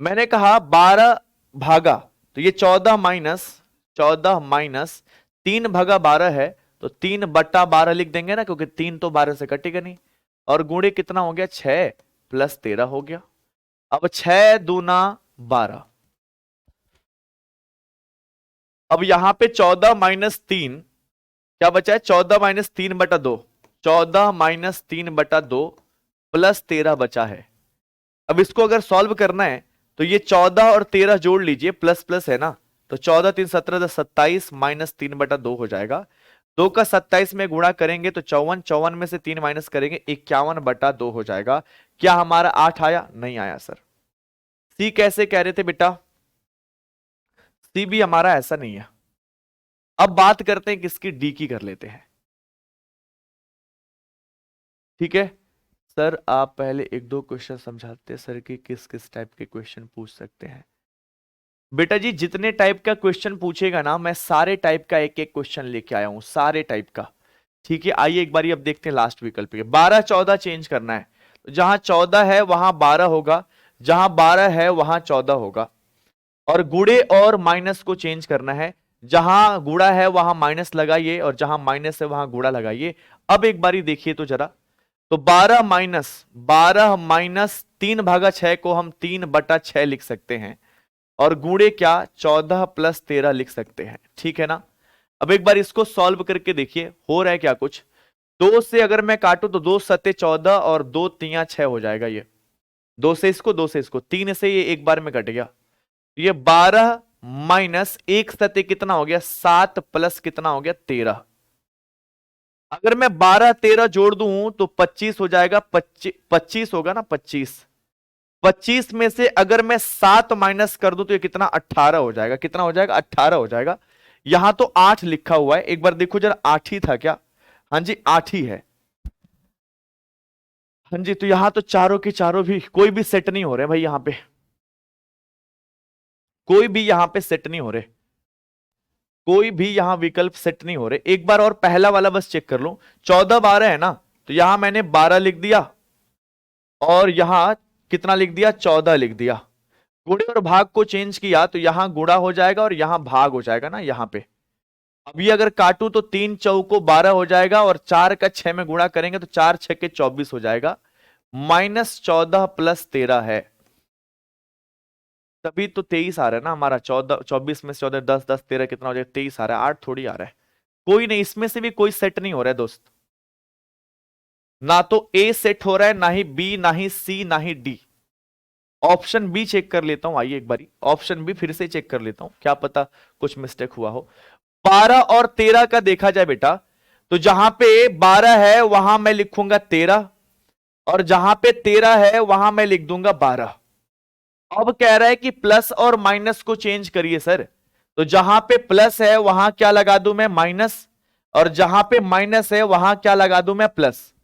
मैंने कहा 12 भागा, तो ये 14 माइनस 3/12 है, तो 3/12 लिख देंगे ना, क्योंकि 3 तो 12 से कटेगा नहीं। और गुणे कितना हो गया, 6 प्लस 13 हो गया। अब 6 दूना 12, अब यहां पे 14 माइनस 3 क्या बचा है, 14 माइनस 3/2, 14 माइनस 3/2 प्लस 13 बचा है। अब इसको अगर सॉल्व करना है तो ये 14 और 13 जोड़ लीजिए, प्लस प्लस है ना, तो 14 3 17 10 27 माइनस 3/2 हो जाएगा। 2 का 27 में गुणा करेंगे तो 54, 54 में से 3 माइनस करेंगे 51/2 हो जाएगा। क्या हमारा 8 आया, नहीं आया सर। सी कैसे कह रहे थे बेटा, सी भी हमारा ऐसा नहीं है। अब बात करते हैं किसकी, डी की कर लेते हैं। ठीक है सर, आप पहले एक दो क्वेश्चन समझाते सर कि किस किस टाइप के क्वेश्चन पूछ सकते हैं। बेटा जी जितने टाइप का क्वेश्चन पूछेगा ना, मैं सारे टाइप का एक एक क्वेश्चन लेके आया हूं, सारे टाइप का। ठीक है, आइए एक बार अब देखते हैं लास्ट विकल्प पे। 12 14 चेंज करना है, तो जहां 14 है वहां 12 होगा, जहां 12 है वहां 14 होगा, और गुणे और माइनस को चेंज करना है, जहां गुणा है वहां माइनस लगाइए और जहां माइनस है वहां गुणा लगाइए। अब एक बारी देखिए तो जरा, तो 12 माइनस 3/6 को हम 3/6 लिख सकते हैं, और गुणे क्या 14 प्लस 13 लिख सकते हैं, ठीक है ना। अब एक बार इसको सॉल्व करके देखिए हो रहा है क्या कुछ। दो से अगर मैं काटूं तो 2 सत्ते 14 और 2 तियां 6 हो जाएगा ये, दो से इसको, दो से इसको, तीन से ये एक बार में कट गया। ये 12 माइनस 1 सत्ते कितना हो गया 7 प्लस कितना हो गया 13। अगर मैं 12 13 जोड़ दूं तो 25 हो जाएगा, 25 होगा ना, 25। 25 में से अगर मैं 7 माइनस कर दूं तो ये कितना 18 हो जाएगा, कितना हो जाएगा 18 हो जाएगा। यहां तो 8 लिखा हुआ है, एक बार देखो जरा 8 ही था क्या, हाँ जी 8 ही है, हाँ जी। तो यहां तो चारों के चारों भी कोई भी सेट नहीं हो रहे भाई, यहां पे कोई भी यहां पे सेट नहीं हो रहे, कोई भी यहां विकल्प सेट नहीं हो रहे। एक बार और पहला वाला बस चेक कर लो, 14 12 है ना, तो यहां मैंने 12 लिख दिया और यहां कितना लिख दिया 14 लिख दिया। गुणे और भाग को चेंज किया तो यहां गुणा हो जाएगा और यहां भाग हो जाएगा ना यहां पे। अभी अगर काटू तो 3 चौको 12 हो जाएगा और 4 का 6 में गुणा करेंगे तो 4 6 के 24 हो जाएगा, -14 प्लस 13 है, तभी तो 23 आ रहा है ना हमारा। 14 24 में से 14 10 10 13 कितना हो जाएगा 23 आ रहा है, 8 थोड़ी आ रहा है। कोई नहीं, इसमें से भी कोई सेट नहीं हो रहा है दोस्त, ना तो ए सेट हो रहा है, ना ही बी, ना ही सी, ना ही डी। ऑप्शन बी चेक कर लेता हूं, आइए एक बारी ऑप्शन बी फिर से चेक कर लेता हूं, क्या पता कुछ मिस्टेक हुआ हो। 12 और 13 का देखा जाए बेटा, तो जहां पे 12 है वहां मैं लिखूंगा 13, और जहां पे 13 है वहां मैं लिख दूंगा 12। अब कह रहा है कि प्लस और माइनस को चेंज करिए सर, तो जहां पे प्लस है वहां क्या लगा दूं मैं माइनस, और जहां पे माइनस है वहां क्या लगा दूं मैं प्लस।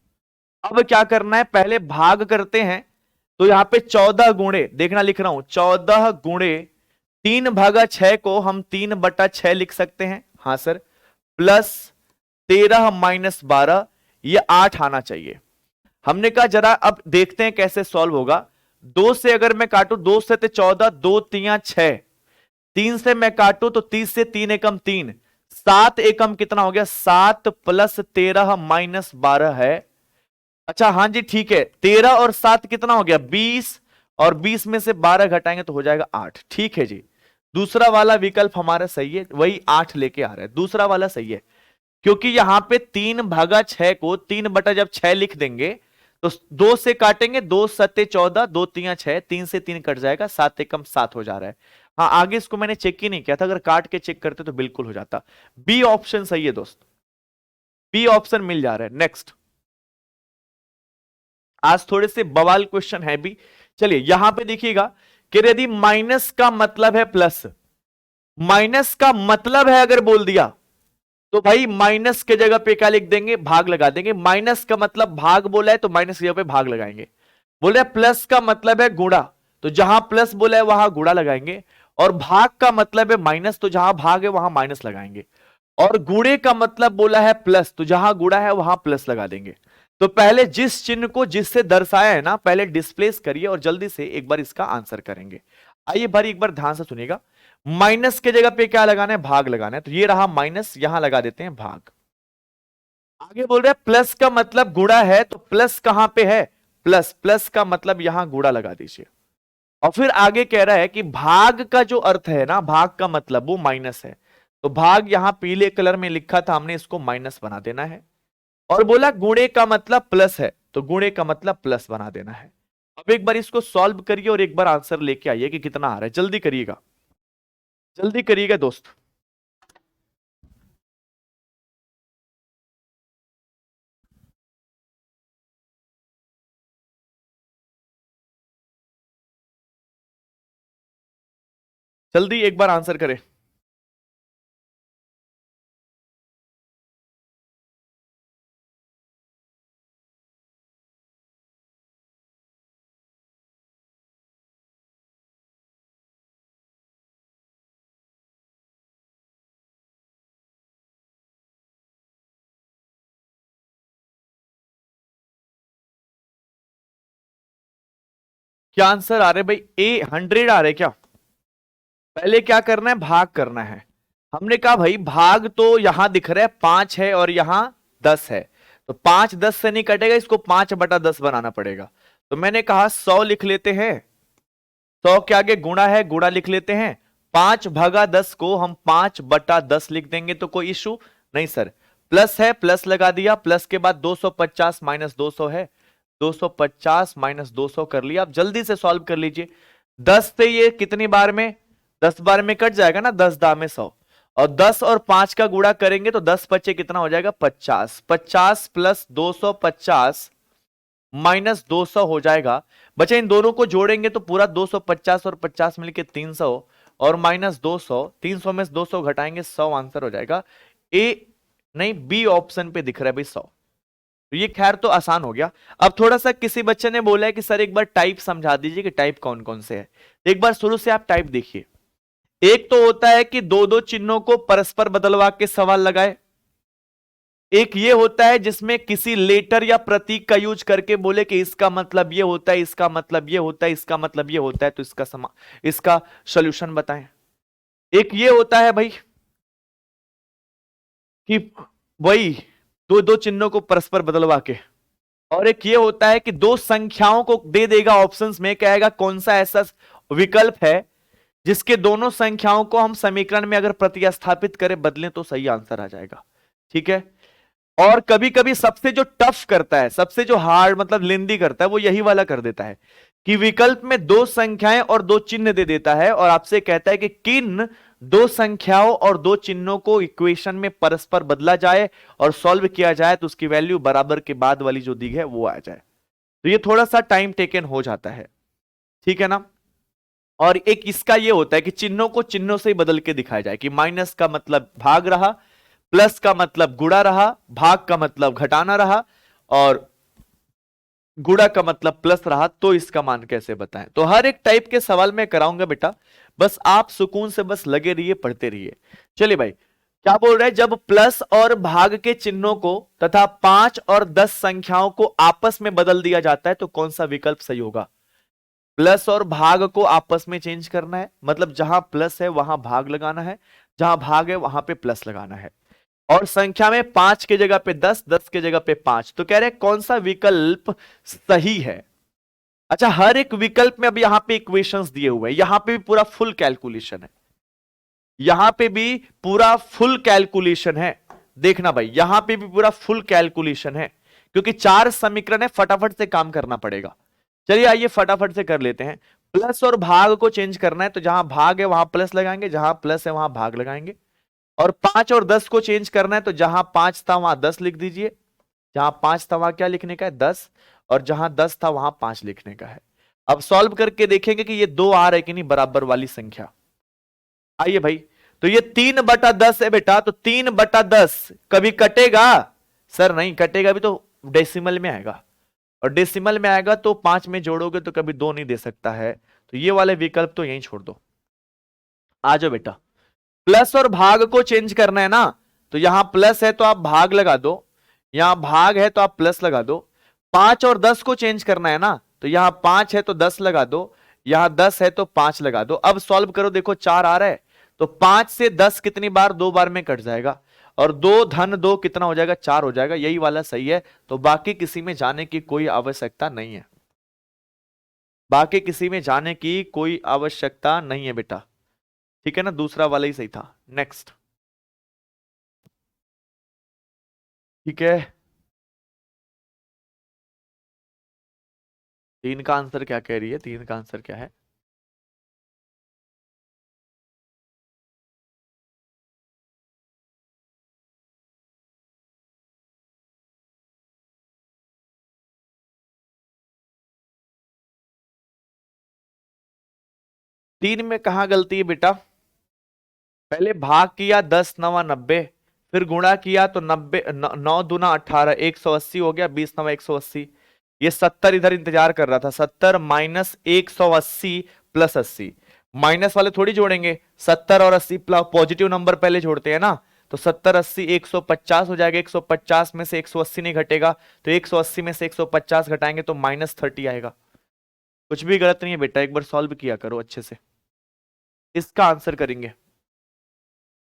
अब क्या करना है, पहले भाग करते हैं। तो यहां पे 14 गुणे, देखना लिख रहा हूं 14 गुणे 3/6 को हम 3/6 लिख सकते हैं, हाँ सर, प्लस 13 माइनस 12, ये 8 आना चाहिए। हमने कहा जरा अब देखते हैं कैसे सॉल्व होगा। दो से अगर मैं काटू, 2 सत्ते 14, 2 तियां 6, 3 से मैं काटू तो 30 से 3 एकम 3, 7 एकम कितना हो गया 7 प्लस 13 माइनस 12 है। अच्छा हाँ जी ठीक है, 13 और 7 कितना हो गया 20, और 20 में से 12 घटाएंगे तो हो जाएगा 8, ठीक है जी। दूसरा वाला विकल्प हमारा सही है, वही 8 लेके आ रहा है, दूसरा वाला सही है। क्योंकि यहां पे 3/6 को 3 बटा जब 6 लिख देंगे तो 2 से काटेंगे, 2 सत्ते 14, 2 तियां 6, 3 से 3 कट जाएगा, 7 एकम 7 हो जा रहा है। हाँ आगे इसको मैंने चेक ही नहीं किया था, अगर काट के चेक करते तो बिल्कुल हो जाता। बी ऑप्शन सही है दोस्त, बी ऑप्शन मिल जा रहा है। नेक्स्ट, आज थोड़े से बवाल क्वेश्चन है भी। चलिए यहां पे देखिएगा कि यदि माइनस का मतलब है प्लस, माइनस का मतलब है अगर बोल दिया तो भाई माइनस के जगह पे क्या लिख देंगे भाग लगा देंगे। माइनस का मतलब भाग बोला है तो माइनस की जगह पे भाग लगाएंगे। बोले प्लस का मतलब है गुणा, तो जहां प्लस बोला है वहां गुणा लगाएंगे। और भाग का मतलब है माइनस, तो जहां भाग है वहां माइनस लगाएंगे। और गुणे का मतलब बोला है प्लस, तो जहां गुणा है वहां प्लस लगा देंगे। तो पहले जिस चिन्ह को जिससे दर्शाया है ना पहले डिस्प्लेस करिए और जल्दी से एक बार इसका आंसर करेंगे। आइए भाई एक बार ध्यान से सुनिएगा, माइनस के जगह पे क्या लगाना है भाग लगाना है, तो ये रहा माइनस, यहां लगा देते हैं भाग। आगे बोल रहे हैं प्लस का मतलब गुणा है, तो प्लस कहां पे है प्लस, प्लस का मतलब यहां गुणा लगा दीजिए। और फिर आगे कह रहा है कि भाग का जो अर्थ है ना, भाग का मतलब वो माइनस है, तो भाग यहां पीले कलर में लिखा था हमने, इसको माइनस बना देना है। और बोला गुणे का मतलब प्लस है, तो गुणे का मतलब प्लस बना देना है। अब एक बार इसको सॉल्व करिए और एक बार आंसर लेके आइए कि कितना आ रहा है, जल्दी करिएगा, जल्दी करिएगा दोस्त। जल्दी एक बार आंसर करें। क्या आंसर आ रहे भाई? ए 100 आ रहे क्या? पहले क्या करना है? भाग करना है। हमने कहा भाई भाग तो यहां दिख रहा है 5 है और यहां 10 है, तो 5 10 से नहीं कटेगा, इसको 5/10 बनाना पड़ेगा। तो मैंने कहा 100 लिख लेते हैं, 100 के आगे गुणा है, गुणा लिख लेते हैं। 5/10 को हम 5/10 लिख देंगे तो कोई इशू नहीं सर। प्लस है, प्लस लगा दिया, प्लस के बाद 250 माइनस 200 है, 250 माइनस 200 कर लिया। आप जल्दी से सॉल्व कर लीजिए। 10 से ये कितनी बार में? 10 बार में कट जाएगा ना, 10 दा में 100, और 10 और 5 का गुणा करेंगे तो 10 पच्चे कितना हो जाएगा? 50। 50 प्लस 250 माइनस 200 हो जाएगा। बच्चे इन दोनों को जोड़ेंगे तो पूरा 250 और 50 मिलके 300, और माइनस 200, 300 में से 200 घटाएंगे 100 आंसर हो जाएगा। ए नहीं, बी ऑप्शन पे दिख रहा है भाई 100। तो ये खैर तो आसान हो गया। अब थोड़ा सा किसी बच्चे ने बोला है कि सर एक बार टाइप समझा दीजिए कि टाइप कौन कौन से है। एक बार शुरू से आप टाइप देखिए। एक तो होता है कि दो दो चिन्हों को परस्पर बदलवा के सवाल लगाए। एक ये होता है जिसमें किसी लेटर या प्रतीक का यूज करके बोले कि इसका मतलब ये होता है, इसका मतलब ये होता है, इसका मतलब ये होता है, तो इसका सॉल्यूशन बताएं। एक ये होता है भाई कि वही दो दो चिन्हों को परस्पर बदलवा के, और एक ये होता है कि दो संख्याओं को दे देगा ऑप्शंस में, कहेगा कौन सा ऐसा विकल्प है जिसके दोनों संख्याओं को हम समीकरण में अगर प्रतिस्थापित करें, बदलें, तो सही आंसर आ जाएगा। ठीक है। और कभी कभी सबसे जो टफ करता है, सबसे जो हार्ड मतलब लेंदी करता है, वो यही वाला कर देता है कि विकल्प में दो संख्याएं और दो चिन्ह दे देता है और आपसे कहता है कि किन दो संख्याओं और दो चिन्हों को इक्वेशन में परस्पर बदला जाए और सॉल्व किया जाए तो उसकी वैल्यू बराबर के बाद वाली जो दी है वो आ जाए। तो ये थोड़ा सा टाइम टेकन हो जाता है। ठीक है ना। और एक इसका ये होता है कि चिन्हों को चिन्हों से ही बदल के दिखाया जाए कि माइनस का मतलब भाग रहा, प्लस का मतलब गुणा रहा, भाग का मतलब घटाना रहा, और गुणा का मतलब प्लस रहा, तो इसका मान कैसे बताएं। तो हर एक टाइप के सवाल में कराऊंगा बेटा, बस आप सुकून से बस लगे रहिए, पढ़ते रहिए। चलिए भाई, क्या बोल रहे हैं? जब प्लस और भाग के चिन्हों को तथा 5 और 10 संख्याओं को आपस में बदल दिया जाता है तो कौन सा विकल्प सही होगा? प्लस और भाग को आपस में चेंज करना है, मतलब जहां प्लस है वहां भाग लगाना है, जहां भाग है वहां पे प्लस लगाना है, और संख्या में 5 की जगह पे 10, 10 की जगह पे 5। तो कह रहे हैं कौन सा विकल्प सही है। अच्छा, हर एक विकल्प में अब यहां पे इक्वेशंस दिए हुए हैं, यहां पे भी पूरा फुल कैलकुलेशन है, यहां पे भी पूरा फुल कैलकुलेशन है। देखना भाई, यहां पे भी पूरा फुल कैलकुलेशन है, क्योंकि 4 समीकरण है, फटाफट से काम करना पड़ेगा। चलिए आइए फटाफट से कर लेते हैं। प्लस और भाग को चेंज करना है तो जहां भाग है वहां प्लस लगाएंगे, जहां प्लस है वहां भाग लगाएंगे। और 5 और 10 को चेंज करना है तो जहां 5 था वहां 10 लिख दीजिए, जहां 5 था वहां क्या लिखने का है? 10, और जहां 10 था वहां 5 लिखने का है। अब सॉल्व करके देखेंगे कि ये दो आ रहे कि नहीं बराबर वाली संख्या। आइए भाई, तो ये 3/10 है बेटा, तो 3/10 कभी कटेगा? सर नहीं कटेगा, भी तो डेसिमल में आएगा, और डेसिमल में आएगा तो 5 में जोड़ोगे तो कभी 2 नहीं दे सकता है, तो ये वाले विकल्प तो यहीं छोड़ दो। आ जाओ बेटा, प्लस और भाग को चेंज करना है ना, तो यहां प्लस है तो आप भाग लगा दो, यहां भाग है तो आप प्लस लगा दो। 5 और 10 को चेंज करना है ना, तो यहां 5 है तो 10 लगा दो, यहां 10 है तो 5 लगा दो। अब सॉल्व करो, देखो 4 आ रहा है, तो 5 से 10 कितनी बार? 2 बार में कट जाएगा, और 2 धन 2 कितना हो जाएगा? 4 हो जाएगा। यही वाला सही है, तो बाकी किसी में जाने की कोई आवश्यकता नहीं है, बाकी किसी में जाने की कोई आवश्यकता नहीं है बेटा। ठीक है ना, दूसरा वाला ही सही था। नेक्स्ट। ठीक है, 3 का आंसर क्या कह रही है? 3 का आंसर क्या है? तीन में कहा गलती है बेटा? पहले भाग किया 10 9 90, फिर गुणा किया तो 90, 9 दूना 18, 180 हो गया, 20 9 180। ये 70 इधर इंतजार कर रहा था, 70 माइनस 180 प्लस 80, माइनस वाले थोड़ी जोड़ेंगे, 70 और 80 पॉजिटिव नंबर पहले जोड़ते हैं ना, तो 70 80 150 हो जाएगा, 150 में से 180 नहीं घटेगा, तो 180 में से 150 घटाएंगे तो -30 आएगा। कुछ भी गलत नहीं है बेटा, एक बार सॉल्व किया करो अच्छे से। इसका आंसर करेंगे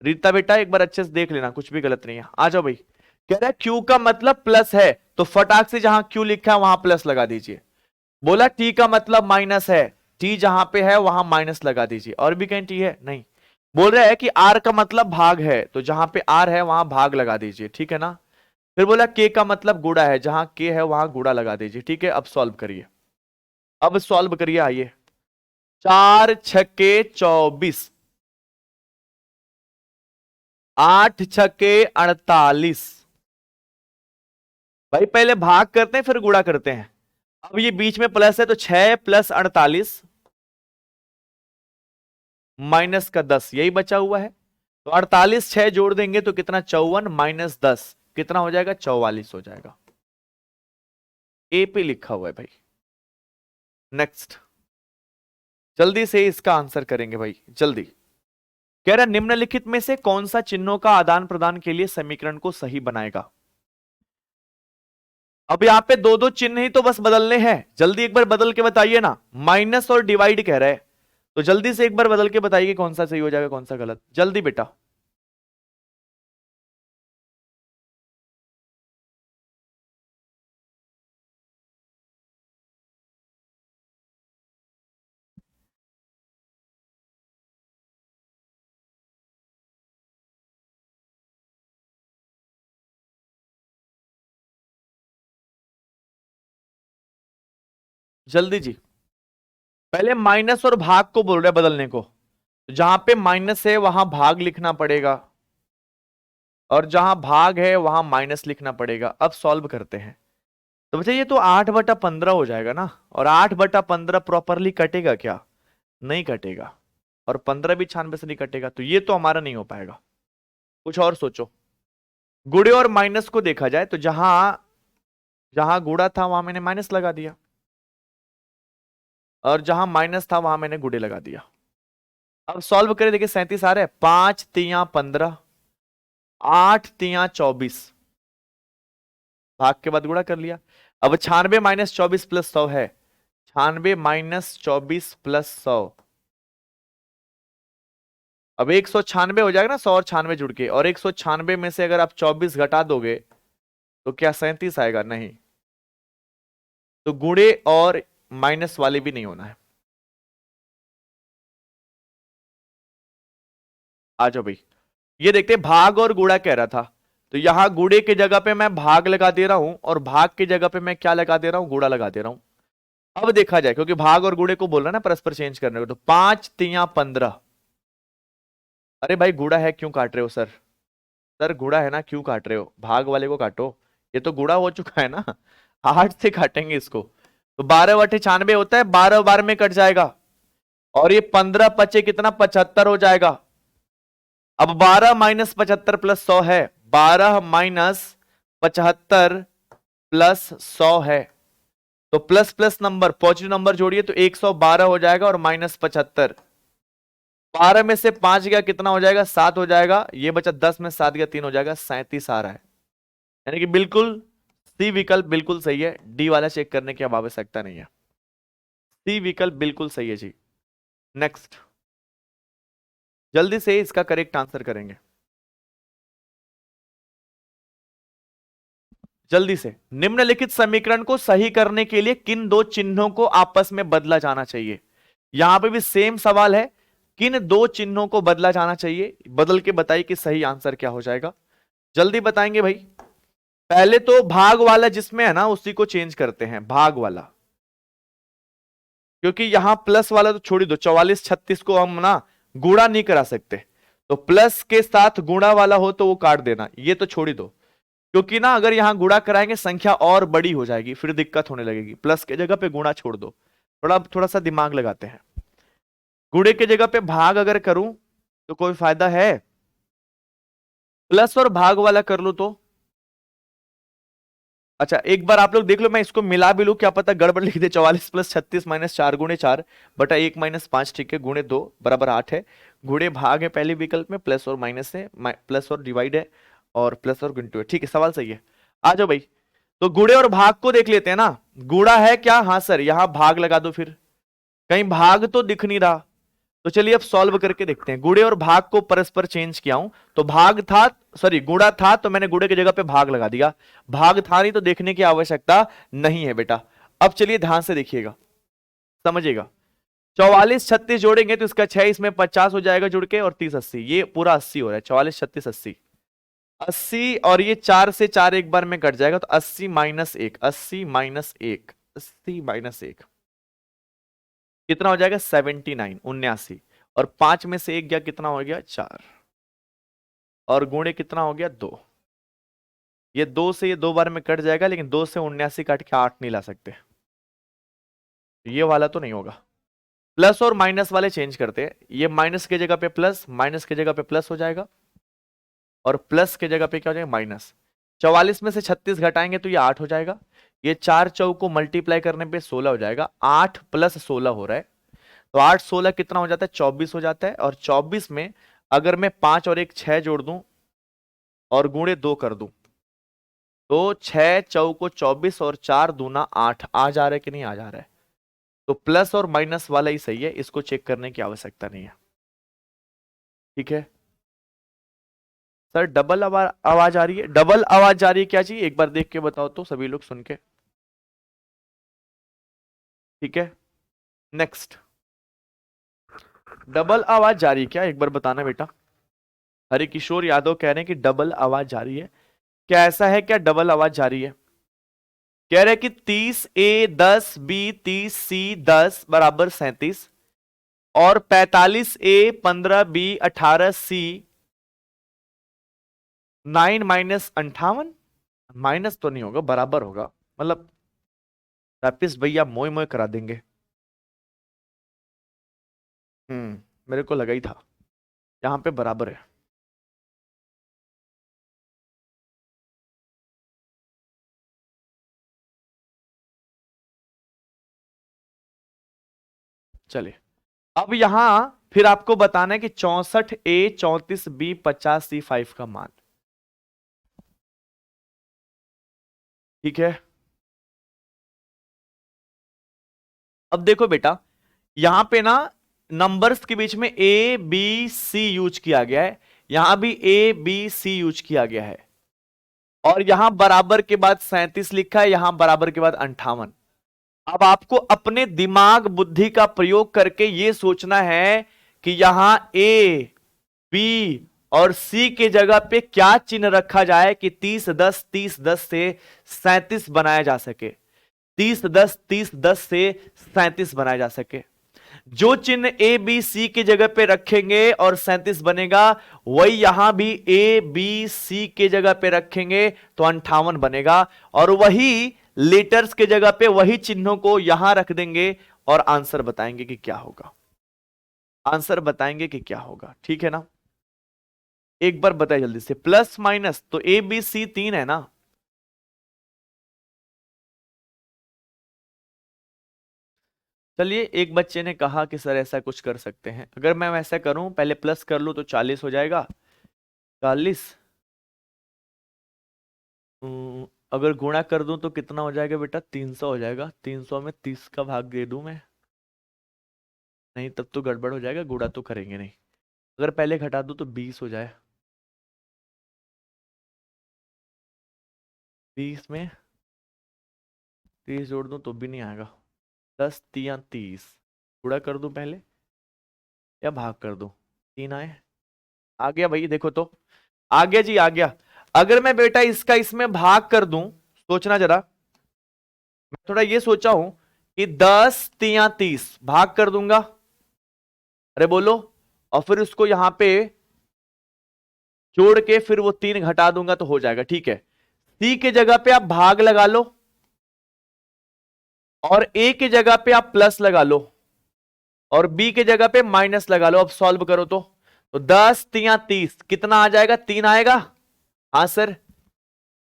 रीता बेटा, एक बार अच्छे से देख लेना, कुछ भी गलत नहीं है। आ जाओ भाई। कह रहा है क्यू का मतलब प्लस है, तो फटाक से जहां क्यू लिखा है वहां प्लस लगा दीजिए। बोला टी का मतलब माइनस है, टी जहां पे है वहां माइनस लगा दीजिए। और भी कहीं टी है? नहीं। बोल रहा है कि आर का मतलब भाग है, तो जहां पे आर है वहां भाग लगा दीजिए, ठीक है ना। फिर बोला के का मतलब गुड़ा है, जहां के है वहां गुड़ा लगा दीजिए, ठीक है। अब सॉल्व करिए, अब सॉल्व करिए, आइए। 4 छक्के 24, 8 छक्के 48। भाई पहले भाग करते हैं फिर गुणा करते हैं। अब ये बीच में प्लस है तो 6 + 48 माइनस का 10, यही बचा हुआ है। तो 48 6 जोड़ देंगे तो कितना, 54 माइनस 10 कितना हो जाएगा, 44 हो जाएगा। ए पे लिखा हुआ है भाई। नेक्स्ट, जल्दी से इसका आंसर करेंगे भाई, जल्दी। कह रहा निम्नलिखित में से कौन सा चिन्हों का आदान प्रदान के लिए समीकरण को सही बनाएगा। अब यहां पे दो दो चिन्ह ही तो बस बदलने हैं, जल्दी एक बार बदल के बताइए ना। माइनस और डिवाइड कह रहा है, तो जल्दी से एक बार बदल के बताइए कौन सा सही हो जाएगा कौन सा गलत, जल्दी बेटा। जल्दी जी। पहले माइनस और भाग को बोल रहे हैं बदलने को, तो जहां पे माइनस है वहां भाग लिखना पड़ेगा, और जहां भाग है वहां माइनस लिखना पड़ेगा। अब सॉल्व करते हैं। तो बच्चे ये तो 8/15 हो जाएगा ना, और 8/15 प्रॉपरली कटेगा क्या, नहीं कटेगा। और 15 भी 96 से नहीं कटेगा, तो ये तो हमारा नहीं हो पाएगा। कुछ और सोचो। गुड़े और माइनस को देखा जाए तो जहां जहां गुड़ा था वहां मैंने माइनस लगा दिया, और जहां माइनस था वहां मैंने गुड़े लगा दिया। अब सॉल्व करें, देखिए 37 आ रहा है, 5×3 = 15, 8×3 = 24, भाग के बाद गुणा कर लिया। अब 96 - 24 + 100 है, 96 - 24 + 100। अब 196 हो जाएगा ना, 100 और 96 जुड़ के, और 196 में से अगर आप 24 घटा दोगे तो क्या 37 आएगा, नहीं। तो गुणे और माइनस वाले भी नहीं होना है। आ जाओ भाई, ये देखते हैं, भाग और गुणा कह रहा था, तो यहां गुणे की जगह पे मैं भाग लगा दे रहा हूं, और भाग की जगह पे मैं क्या लगा दे रहा हूं, गुणा लगा दे रहा हूं। अब देखा जाए, क्योंकि भाग और गुणे को बोल रहा है ना परस्पर चेंज करने को, तो 5×3 = 15। अरे भाई गुणा है क्यों काट रहे हो सर, सर गुणा है ना क्यों काट रहे हो, भाग वाले को काटो, ये तो गुणा हो चुका है ना। 8 से काटेंगे इसको, तो 12/96 होता है, 12 बार में कट जाएगा, और ये 15 पचे कितना, 75 हो जाएगा। अब 12 - 75 + 100 है, 12 - 75 + 100 है, तो plus plus number positive number जोड़िए तो 112 हो जाएगा, और -75, 12 में से 5 गया कितना हो जाएगा, 7 हो जाएगा। ये बचा 10 में 7 गया 3 हो जाएगा, 37 आ रहा है। यानी कि बिल्कुल सी विकल्प बिल्कुल सही है, डी वाला चेक करने की अब आवश्यकता नहीं है। सी विकल्प बिल्कुल सही है जी। नेक्स्ट, जल्दी से इसका करेक्ट आंसर करेंगे, जल्दी से। निम्नलिखित समीकरण को सही करने के लिए किन दो चिन्हों को आपस में बदला जाना चाहिए। यहां पे भी सेम सवाल है, किन दो चिन्हों को बदला जाना चाहिए, बदल के बताइए कि सही आंसर क्या हो जाएगा। जल्दी बताएंगे भाई। पहले तो भाग वाला जिसमें है ना उसी को चेंज करते हैं, भाग वाला, क्योंकि यहां प्लस वाला तो छोड़ ही दो, 44 36 को हम ना गुणा नहीं करा सकते, तो प्लस के साथ गुणा वाला हो तो वो काट देना, ये तो छोड़ ही दो। क्योंकि ना अगर यहां गुणा कराएंगे संख्या और बड़ी हो जाएगी, फिर दिक्कत होने लगेगी। प्लस के जगह पे गुणा छोड़ दो, थोड़ा थोड़ा सा दिमाग लगाते हैं। गुणे के जगह पे भाग अगर करूं तो कोई फायदा है, प्लस और भाग वाला कर लूं तो। अच्छा एक बार आप लोग देख लो, मैं इसको मिला भी लूं, क्या पता गड़बड़ लिख दे। 44 + 36 - 4 × 4 बटा 1 - 5, ठीक है, गुणे 2 बराबर 8 है। गुणे भाग है पहले विकल्प में, प्लस और माइनस है, प्लस और डिवाइड है, और प्लस और गुणित है, ठीक है, सवाल सही है। आ जाओ भाई, तो गुणे और भाग को देख लेते हैं ना। गुणा है क्या, हाँ सर, यहां भाग लगा दो फिर, कहीं भाग तो दिख नहीं रहा, तो चलिए अब सॉल्व करके देखते हैं। गुणे और भाग को परस्पर चेंज किया हूं, तो भाग था, सॉरी गुणा था तो मैंने गुणे की जगह पे भाग लगा दिया, भाग था नहीं तो देखने की आवश्यकता नहीं है बेटा। अब चलिए ध्यान से देखिएगा, समझिएगा। 44 36 जोड़ेंगे तो इसका 6 इसमें 50 हो जाएगा जुड़ के, और 30 80, ये पूरा 80 हो रहा है। 44 36 80 80, और ये 4 से 4 एक बार में कट जाएगा, तो 80 माइनस 1, 80 माइनस 1, 80 माइनस 1 कितना हो जाएगा? 79 79, और 5 में से 1 गया, कितना हो गया? 4, और गुणे कितना हो गया? 2। ये 2 से ये 2 बार में कट जाएगा, लेकिन 2 से 79 काट के 8 नहीं ला सकते, ये वाला तो नहीं होगा। प्लस और माइनस वाले चेंज करते हैं, ये माइनस की जगह पे प्लस, माइनस की जगह पे प्लस हो जाएगा, और प्लस की जगह पे क्या हो जाएगा? माइनस। 44 में से 36 घटाएंगे तो ये 8 हो जाएगा, ये 4 चौक को मल्टीप्लाई करने पे 16 हो जाएगा, 8 प्लस 16 हो रहा है, तो 8 16 कितना हो जाता है? 24 हो जाता है। और 24 में अगर मैं 5 और 1 6 जोड़ दूं और गुणे 2 कर दूं, तो 6 चौको 24 और 4 दूना 8 आ जा रहा है कि नहीं आ जा रहा है? तो प्लस और माइनस वाला ही सही है, इसको चेक करने की आवश्यकता नहीं है। ठीक है सर, डबल आवाज आ रही है, डबल आवाज जा रही है क्या जी? एक बार देख के बताओ तो सभी लोग सुन के। ठीक है नेक्स्ट, डबल आवाज जा रही है क्या? एक बार बताना बेटा। हरि किशोर यादव कह रहे हैं कि डबल आवाज जा रही है, क्या ऐसा है क्या? डबल आवाज जा रही है? कह रहे हैं कि 30A 10B 30C 10 बराबर 37, और 45A 15B 18C 9 minus 58, minus तो नहीं होगा, बराबर होगा, मतलब वापिस भैया मोय मोय करा देंगे। मेरे को लगा ही था, यहां पे बराबर है। चलिए अब यहां फिर आपको बताना है कि 64A 34B 50C5 का मान। ठीक है, अब देखो बेटा, यहां पे ना नंबर्स के बीच में ए बी सी यूज किया गया है, यहां भी ए बी सी यूज किया गया है, और यहां बराबर के बाद 37 लिखा है, यहां बराबर के बाद 58। अब आपको अपने दिमाग बुद्धि का प्रयोग करके यह सोचना है कि यहां ए बी और सी के जगह पे क्या चिन्ह रखा जाए कि 30 10 से 37 बनाया जा सके, 30 10 से 37 बनाया जा सके। जो चिन्ह ए बी सी की जगह पे रखेंगे और 37 बनेगा, वही यहां भी ए बी सी के जगह पे रखेंगे तो 58 बनेगा, और वही लेटर्स के जगह पे वही चिन्हों को यहां रख देंगे और आंसर बताएंगे कि क्या होगा, आंसर बताएंगे कि क्या होगा। ठीक है ना? एक बार बताइए जल्दी से, प्लस माइनस तो ए बी सी 3 है ना? चलिए एक बच्चे ने कहा कि सर ऐसा कुछ कर सकते हैं, अगर मैं वैसा करूं, पहले प्लस कर लूं तो 40 हो जाएगा, 40 अगर गुणा कर दूं तो कितना हो जाएगा बेटा? 300 हो जाएगा। 300 में 30 का भाग दे दूं मैं? नहीं, तब तो गड़बड़ हो जाएगा, गुणा तो करेंगे नहीं। अगर पहले घटा दूं तो 20 हो जाए, 20 में 30 जोड़ दूं तो भी नहीं आएगा, 10 3 30, गुणा कर दूं पहले या भाग कर दूं? 3 आए, आ गया भाई, देखो तो आ गया जी, आ गया। अगर मैं बेटा इसका इसमें भाग कर दूं, सोचना जरा, मैं थोड़ा ये सोचा हूं कि 10 3 30 भाग कर दूंगा, अरे बोलो, और फिर उसको यहां पे जोड़ के फिर वो 3 घटा दूंगा तो हो जाएगा। ठीक है, सी के जगह पे आप भाग लगा लो, और ए के जगह पे आप प्लस लगा लो, और बी के जगह पे माइनस लगा लो। अब सॉल्व करो तो 10 3 30 कितना आ जाएगा? 3 आएगा। हाँ सर,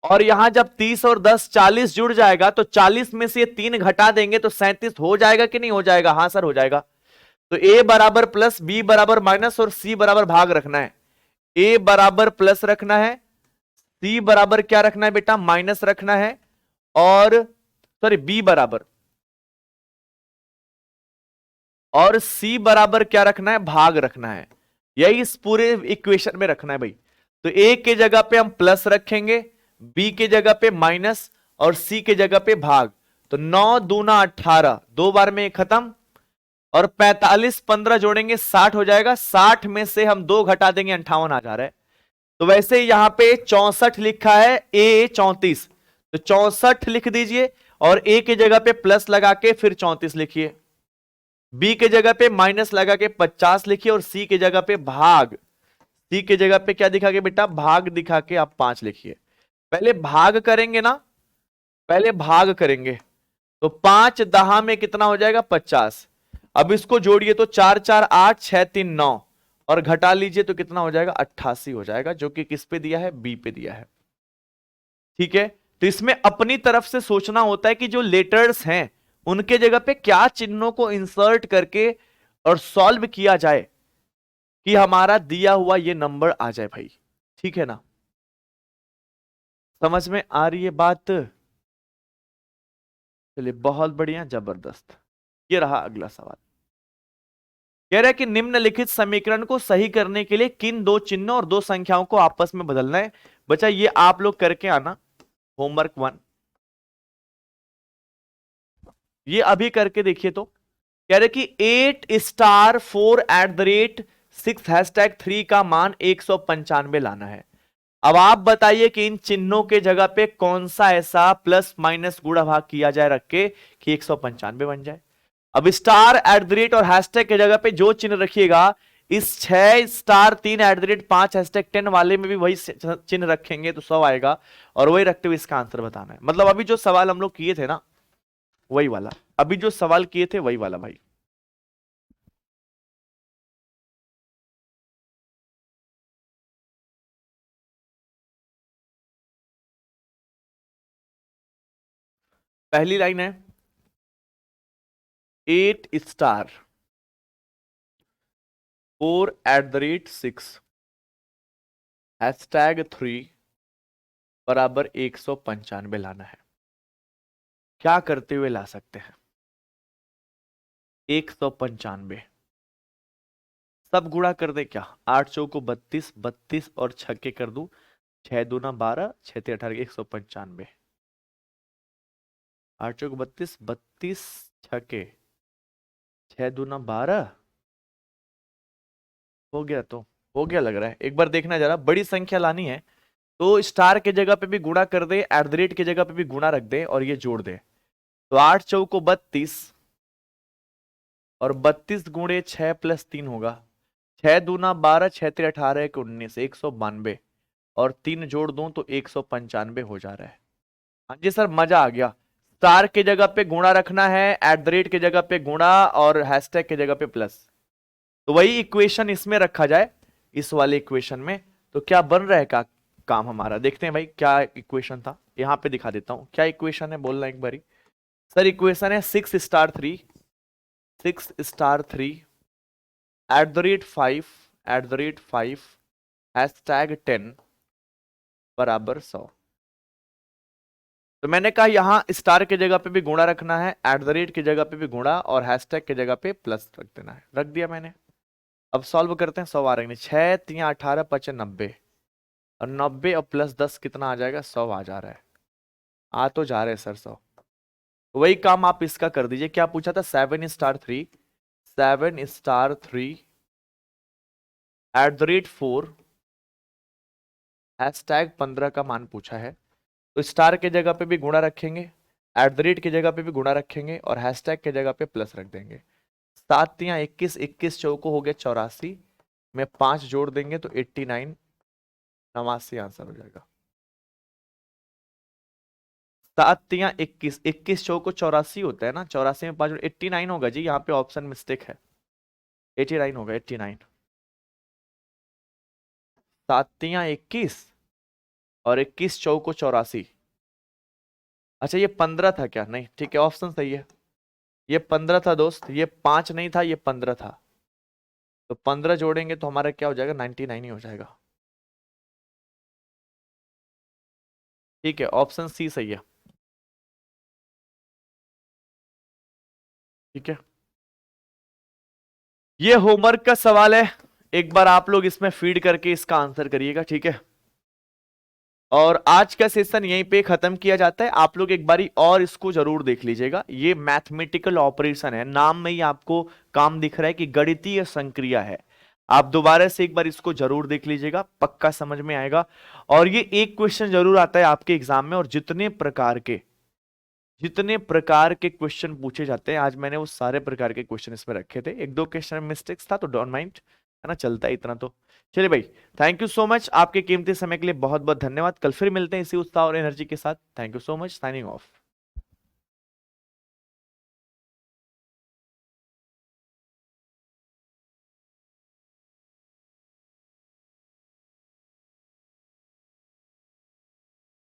और यहां जब 30 और 10 40 जुड़ जाएगा, तो 40 में से ये 3 घटा देंगे तो 37 हो जाएगा कि नहीं हो जाएगा? हाँ सर हो जाएगा। तो ए बराबर प्लस, बी बराबर माइनस, और सी बराबर भाग रखना है। ए बराबर प्लस रखना है, सी बराबर क्या रखना है बेटा? माइनस रखना है, और सॉरी बी बराबर और C बराबर क्या रखना है, भाग रखना है। यही इस पूरे इक्वेशन में रखना है भाई। तो A के जगह पे हम प्लस रखेंगे, B के जगह पे माइनस, और C के जगह पे भाग। तो 9 दूना 18, 2 बार में खत्म, और 45 15 जोड़ेंगे 60 हो जाएगा। 60 में से हम 2 घटा देंगे, 58 आ जा रहा है। तो वैसे यहां पे 64 लिखा है, A 34, तो 64 लिख दीजिए, और A की जगह पे प्लस लगा के फिर 34 लिखिए, B की जगह पे माइनस लगा के 50 लिखिए, और C की जगह पे भाग, C की जगह पे क्या दिखा के बेटा, भाग दिखा के आप 5 लिखिए। पहले भाग करेंगे ना, पहले भाग करेंगे, तो 5 दहा में कितना हो जाएगा, 50। अब इसको जोड़िए तो 4 4 8, 6 3 9, और घटा लीजिए तो कितना हो जाएगा, 88 हो जाएगा, जो कि किस पे दिया है, बी पे दिया है। ठीक है, तो इसमें अपनी तरफ से सोचना होता है कि जो लेटर्स हैं उनके जगह पे क्या चिन्हों को इंसर्ट करके और सॉल्व किया जाए कि हमारा दिया हुआ ये नंबर आ जाए भाई। ठीक है ना, समझ में आ रही है बात? चलिए बहुत बढ़िया, जबरदस्त। ये रहा अगला सवाल। कह रहा है कि निम्नलिखित समीकरण को सही करने के लिए किन दो चिन्हों और दो संख्याओं को आपस में बदलना है। बच्चा ये आप लोग करके आना, होमवर्क 1, ये अभी करके देखिए। तो कह रहे कि 8 star 4 at the rate 6 hashtag 3 का मान 195 लाना है। अब आप बताइए कि इन चिन्हों के जगह पे कौन सा ऐसा प्लस माइनस गुणा भाग किया जाए रख के कि 195 बन जाए। अब स्टार एट द रेट और हैशटैग की जगह पे जो चिन्ह रखिएगा, इस 6 star 3 at the rate 5 hashtag 10 वाले में भी वही चिन्ह रखेंगे तो 100 आएगा, और वही रखते हुए इसका आंसर बताना है। मतलब अभी जो सवाल हम लोग किए थे ना, वही वाला, अभी जो सवाल किए थे वही वाला भाई। पहली लाइन है 8 star 4 at the rate 6 hashtag 3 बराबर 195 लाना है। क्या करते हुए ला सकते हैं 195? सब गुणा कर दे क्या, 8 चौको 32, 32 और छक्के कर दू, 6 दूना 12, 6 ते 18, 195। 8 चौको 32, 32 छक्के 6 दूना 12 हो गया। तो हो गया लग रहा है, एक बार देखना जरा, बड़ी संख्या लानी है तो स्टार के जगह पे भी गुणा कर दे, एट द रेट की जगह पे भी गुणा रख दे और ये जोड़ दे। तो 8 चौको 32, और 32 गुणे 6 प्लस 3 होगा, 6 दूना 12, 6 ते 18 के 19, 192, और 3 जोड़ दूं तो 195 हो जा रहा है। हाँ जी सर, मजा आ गया। स्टार के जगह पे गुणा रखना है, एट द रेट की जगह पे गुणा, और हैशटैग की जगह पे प्लस। तो वही इक्वेशन इसमें रखा जाए, इस वाले इक्वेशन में। तो क्या बन रहा है का काम हमारा, देखते हैं भाई क्या इक्वेशन था। यहां पे दिखा देता हूं क्या इक्वेशन है, बोलना एक बारी। सर इक्वेशन है 6 star 3, 6 star 3 at the rate 5, at the rate 5 hashtag 10 बराबर 100। तो मैंने कहा यहां स्टार की जगह पे भी गुणा रखना है, एट द रेट की जगह पे भी गुणा, और हैशटैग की जगह पे प्लस रख देना है, रख दिया मैंने। अब सॉल्व करते हैं, 100 आ रहे हैं, 6 3 18 5 90, और 90 और प्लस 10 कितना आ जाएगा, 100 आ जा रहा है। आ तो जा रहे हैं सर 100। वही काम आप इसका कर दीजिए, क्या पूछा था, 7 star 3, 7 star 3 at the rate 4 hashtag 15 का मान पूछा है। तो स्टार के जगह पे भी गुणा रखेंगे, एट द रेट की जगह पे भी गुणा रखेंगे, और हैशटैग के जगह पे प्लस रख देंगे। 7 तिया 21, 21 चौको हो गया 84 में 5 जोड़ देंगे तो 89, 89 आंसर हो जाएगा। 7 तिया 21, 21 चौको 84 होता है ना, 84 में 5 जोड़ 89 होगा जी, यहाँ पे ऑप्शन मिस्टेक है, 89 होगा, 89। 7 तिया 21 और 21 चौको 84। अच्छा ये 15 था क्या, नहीं ठीक है, ऑप्शन सही है, ये 15 था दोस्त, ये 5 नहीं था, ये 15 था। तो 15 जोड़ेंगे तो हमारा क्या हो जाएगा, 99 ही हो जाएगा। ठीक है, ऑप्शन सी सही है। ठीक है, ये होमवर्क का सवाल है, एक बार आप लोग इसमें फीड करके इसका आंसर करिएगा, ठीक है। और आज का सेशन यहीं पे खत्म किया जाता है। आप लोग एक बारी और इसको जरूर देख लीजिएगा। ये मैथमेटिकल ऑपरेशन है, नाम में ही आपको काम दिख रहा है कि गणितीय संक्रिया है। आप दोबारा से एक बार इसको जरूर देख लीजिएगा, पक्का समझ में आएगा। और ये एक क्वेश्चन जरूर आता है आपके एग्जाम में, और जितने प्रकार के क्वेश्चन पूछे जाते हैं, आज मैंने वो सारे प्रकार के क्वेश्चन इसमें रखे थे। एक दो क्वेश्चन में मिस्टेक्स था तो डोंट माइंड, है ना, चलता है इतना तो। चलिए भाई, थैंक यू सो मच, आपके कीमती समय के लिए बहुत बहुत धन्यवाद। कल फिर मिलते हैं इसी उत्साह और एनर्जी के साथ। Thank you so much, signing off.